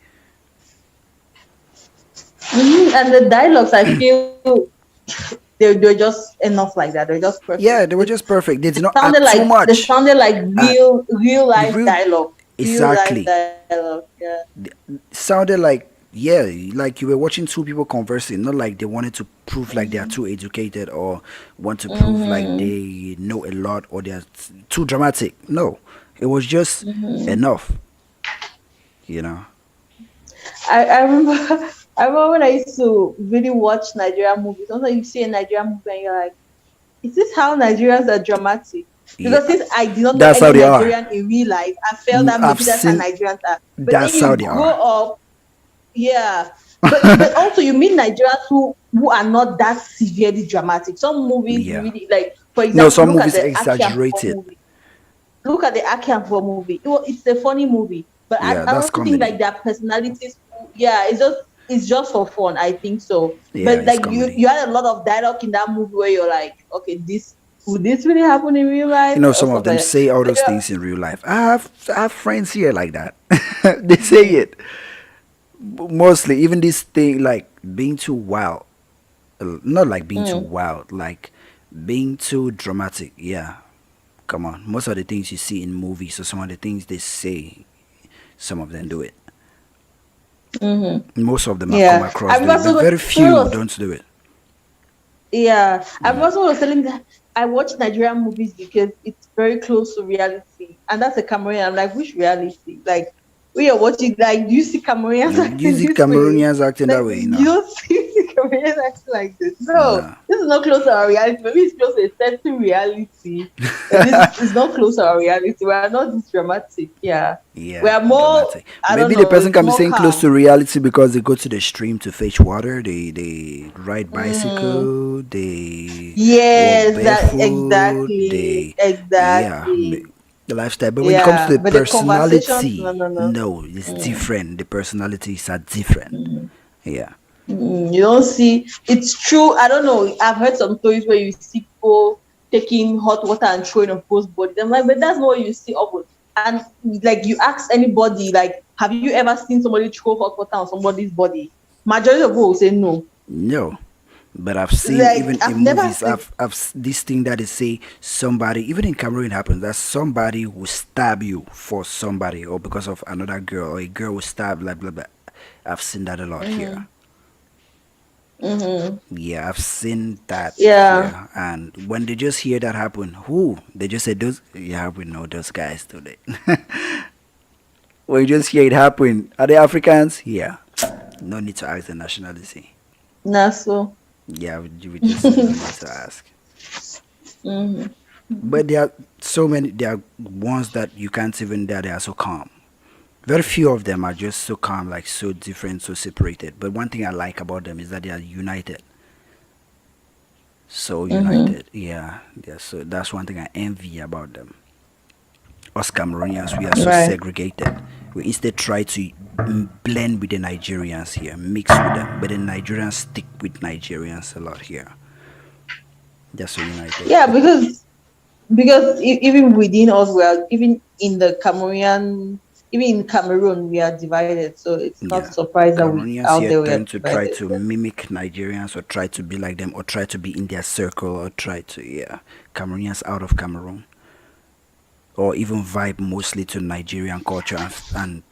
Mm-hmm. And the dialogues, I feel they're just enough like that. They're just perfect. Yeah, they were just perfect. They did not Sounded add too like they much. sounded like Uh, real the life real, dialogue. Real life exactly. dialogue. Yeah. Sounded like, yeah, like you were watching two people conversing, not like they wanted to prove like they are Mm-hmm. too educated or want to prove like Mm-hmm. they know a lot or they're too dramatic. No, it was just Mm-hmm. enough, you know. I remember I remember when I used to really watch Nigerian movies. Sometimes you see a Nigerian movie and you're like, is this how Nigerians are dramatic? Yeah, Because since I did not know that's how any they are. Nigerian in real life, I felt that I've maybe that's how seen. Nigerians are. But then That's how you they grow are. up, yeah. But also you meet Nigerians who are not that severely dramatic. Some movies Yeah. really like, for No, example, some look at movies the Aki and Bob exaggerate it. movie. Look at the Aki and Bob movie. It's a funny movie, but Yeah, I that's don't think like comedy. their personalities. Yeah, it's just for fun. I think so. Yeah, But it's like comedy. you had a lot of dialogue in that movie where you're like, okay, this would this really happen in real You life know, or some of stuff them like that. say all But those yeah, things in real life. I have friends here like that. They say mm, it mostly. Even this thing like being too wild, not like being too mm, wild, like being too dramatic. Yeah, come on. Most of the things you see in movies or some of the things they say, some of them do it. mm-hmm. Most of them have come Yeah. I across do it, remember but very someone few was don't do it. yeah. I Mm. remember someone was telling me that I watch Nigerian movies because it's very close to reality, and that's a Cameroon. I'm like, which reality? Like we are watching, like, do you see Cameroonians acting Usually this way? Cameroonians acting Like, that way, you no, don't see Cameroonians acting like this. No, no. this is not close to our reality. Maybe it's close to a certain reality, but this is not close to our reality. We are not this dramatic. Yeah, we Yeah, are more. dramatic. I don't Maybe the know. person It's can be more saying close calm. to reality because they go to the stream to fetch water. They ride Mm, bicycle. They walk yes, that barefoot. exactly, They yeah, exactly. the lifestyle. But when it comes to Yeah, the but the conversations, no, personality, no, no. no, it's Mm, different. The personalities are different. mm, Yeah, you don't see. It's true. I don't know. I've heard some stories where you see people taking hot water and throwing on people's body. I'm like, but that's not what you see. Almost. and like you ask anybody, like, have you ever seen somebody throw hot water on somebody's body? Majority of people will say no. No. But I've seen Like even I've in never movies, seen. this thing that is say somebody, even in Cameroon happens, that somebody will stab you for somebody or because of another girl, or a girl will stab, blah blah blah. I've seen that a lot here. Mm-hmm. Mm-hmm. Yeah, I've seen that Yeah. here. And when they just hear that happen, who they just say those, yeah, we know those guys today. When you just hear it happen, are they Africans? Yeah. No need to ask the nationality. Nah, so. Yeah, we just say no need to ask. Mm-hmm. But there are so many. There are ones that you can't even. That they are so calm. Very few of them are just so calm, like so different, so separated. But one thing I like about them is that they are united. So Mm-hmm. united. Yeah. Yeah. So that's one thing I envy about them. Us Cameroonians, we are so Right. segregated. We instead try to blend with the Nigerians here, mix with them. But the Nigerians stick with Nigerians a lot here. They're so united. Yeah, because even within us, we are even in the Cameroonian, even in Cameroon, we are divided. So it's not Yeah. surprised that we Cameroonians out here there we are tend to try divided. to mimic Nigerians or try to be like them or try to be in their circle or try to, yeah. Cameroonians out of Cameroon or even vibe mostly to Nigerian culture and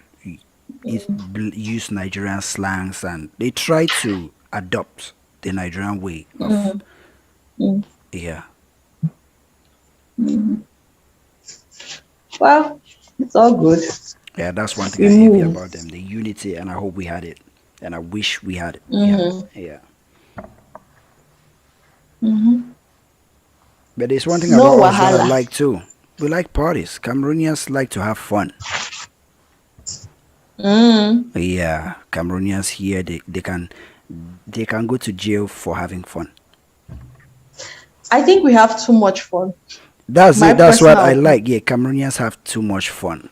use Nigerian slangs and they try to adopt the Nigerian way of, Mm-hmm. Mm-hmm. yeah. Well, it's all good. Yeah, that's one thing We I envy move. about them, the unity, and I hope we had it. And I wish we had it. Yeah, Mm-hmm. yeah. Mm-hmm. But there's one thing No about us that I wahala. like too. We like parties. Cameroonians like to have fun. Mm. Yeah, Cameroonians here they can go to jail for having fun. I think we have too much fun. That's My it. That's what personal I opinion. like. Yeah, Cameroonians have too much fun.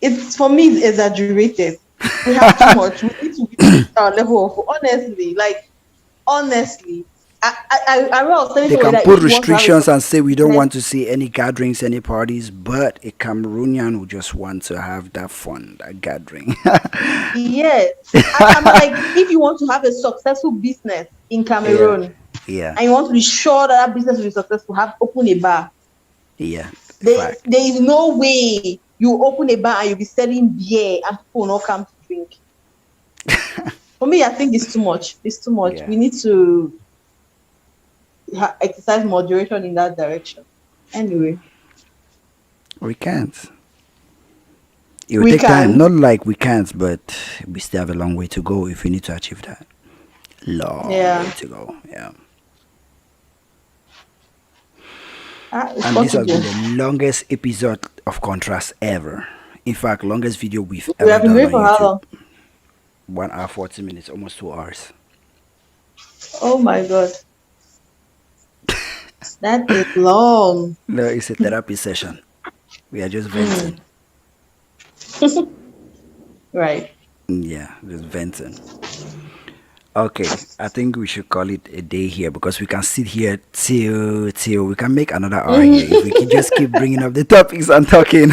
It's for me it's exaggerated. We have too much. We need to reduce our level of honestly, like honestly. I was telling They somebody can that put if you want to have a restrictions and say we don't success, want to see any gatherings, any parties, but a Cameroonian would just want to have that fun, that gathering. yes. And I'm like, if you want to have a successful business in Yeah, Cameroon yeah, and you want to be sure that that business will be successful, have open a bar. yeah. There, Fact. there is no way you open a bar and you'll be selling beer and people will not come to drink. For me, I think it's too much. It's too much. Yeah, We need to exercise moderation in that direction. Anyway, we can't. It will we take time. can. Not like we can't, but we still have a long way to go if we need to achieve that. Long way Yeah. to go. Yeah. It's And this has possible. been the longest episode of Contrast ever. In fact, longest video we've We ever have been done going on for how YouTube. long? 1 hour 40 minutes, almost 2 hours. Oh my god. That is long. No, it's a therapy session. We are just venting. Mm. Right. Yeah, just venting. Okay, I think we should call it a day here because we can sit here till we can make another hour here if we can just keep bringing up the topics and talking.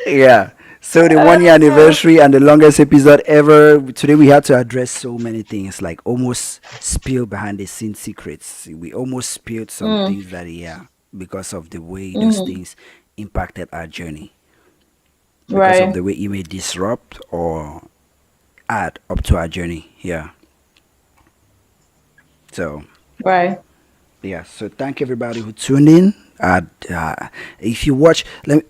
Yeah. So the 1 year anniversary and the longest episode ever. Today we had to address so many things, like almost spill behind the scene secrets. We almost spilled some Mm. things that, yeah, because of the way those Mm. things impacted our journey, because of Right. the way it may disrupt or add up to our journey. Yeah. So Right. yeah, so thank everybody who tuned in. If you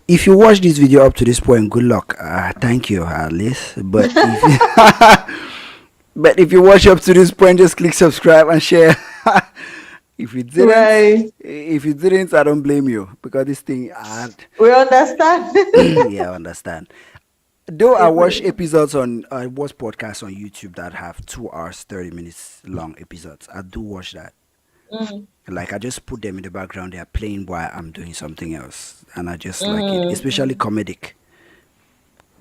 if you watch this video up to this point, good luck. Thank you, at least. But if but if you watch up to this point, just click subscribe and share. if you didn't, Right. if you didn't, I don't blame you because this thing, We understand. yeah, I understand. Though I watch It- episodes on, I watch podcasts on YouTube that have 2 hours, 30 minutes long episodes. I do watch that. mm. Like I just put them in the background. They are playing while I'm doing something else, and I just like it. Mm. Especially Mm. comedic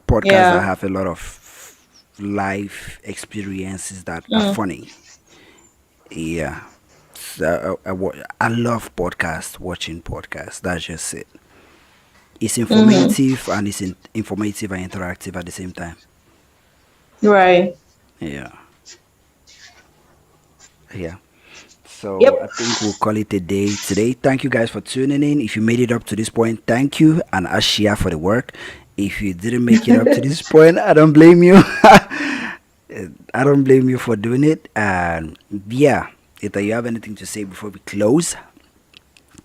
podcasts that Yeah. have a lot of life experiences that are Mm. funny. Yeah, so I love podcasts. Watching podcasts. That's just it. It's Mm-hmm. informative and it's informative and interactive at the same time. Right. Yeah, yeah. So I Yep. think we'll call it a day today. Thank you guys for tuning in. If you made it up to this point, thank you, and Ashia for the work. If you didn't make it up to this point, I don't blame you. I don't blame you for doing it. And yeah, if you have anything to say before we close,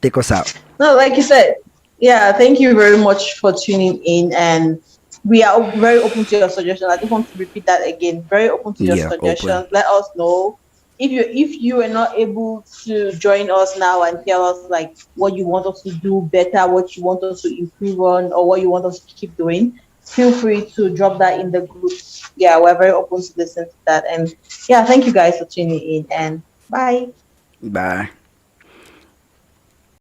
take us out. No, like you said, yeah, thank you very much for tuning in. And we are very open to your suggestions. I just want to repeat that again. Very open to your Yeah, open. suggestions. Let us know if you are not able to join us now and tell us like what you want us to do better, what you want us to improve on, or what you want us to keep doing. Feel free to drop that in the group. Yeah, we're very open to listen to that. And yeah, thank you guys for tuning in and bye. Bye.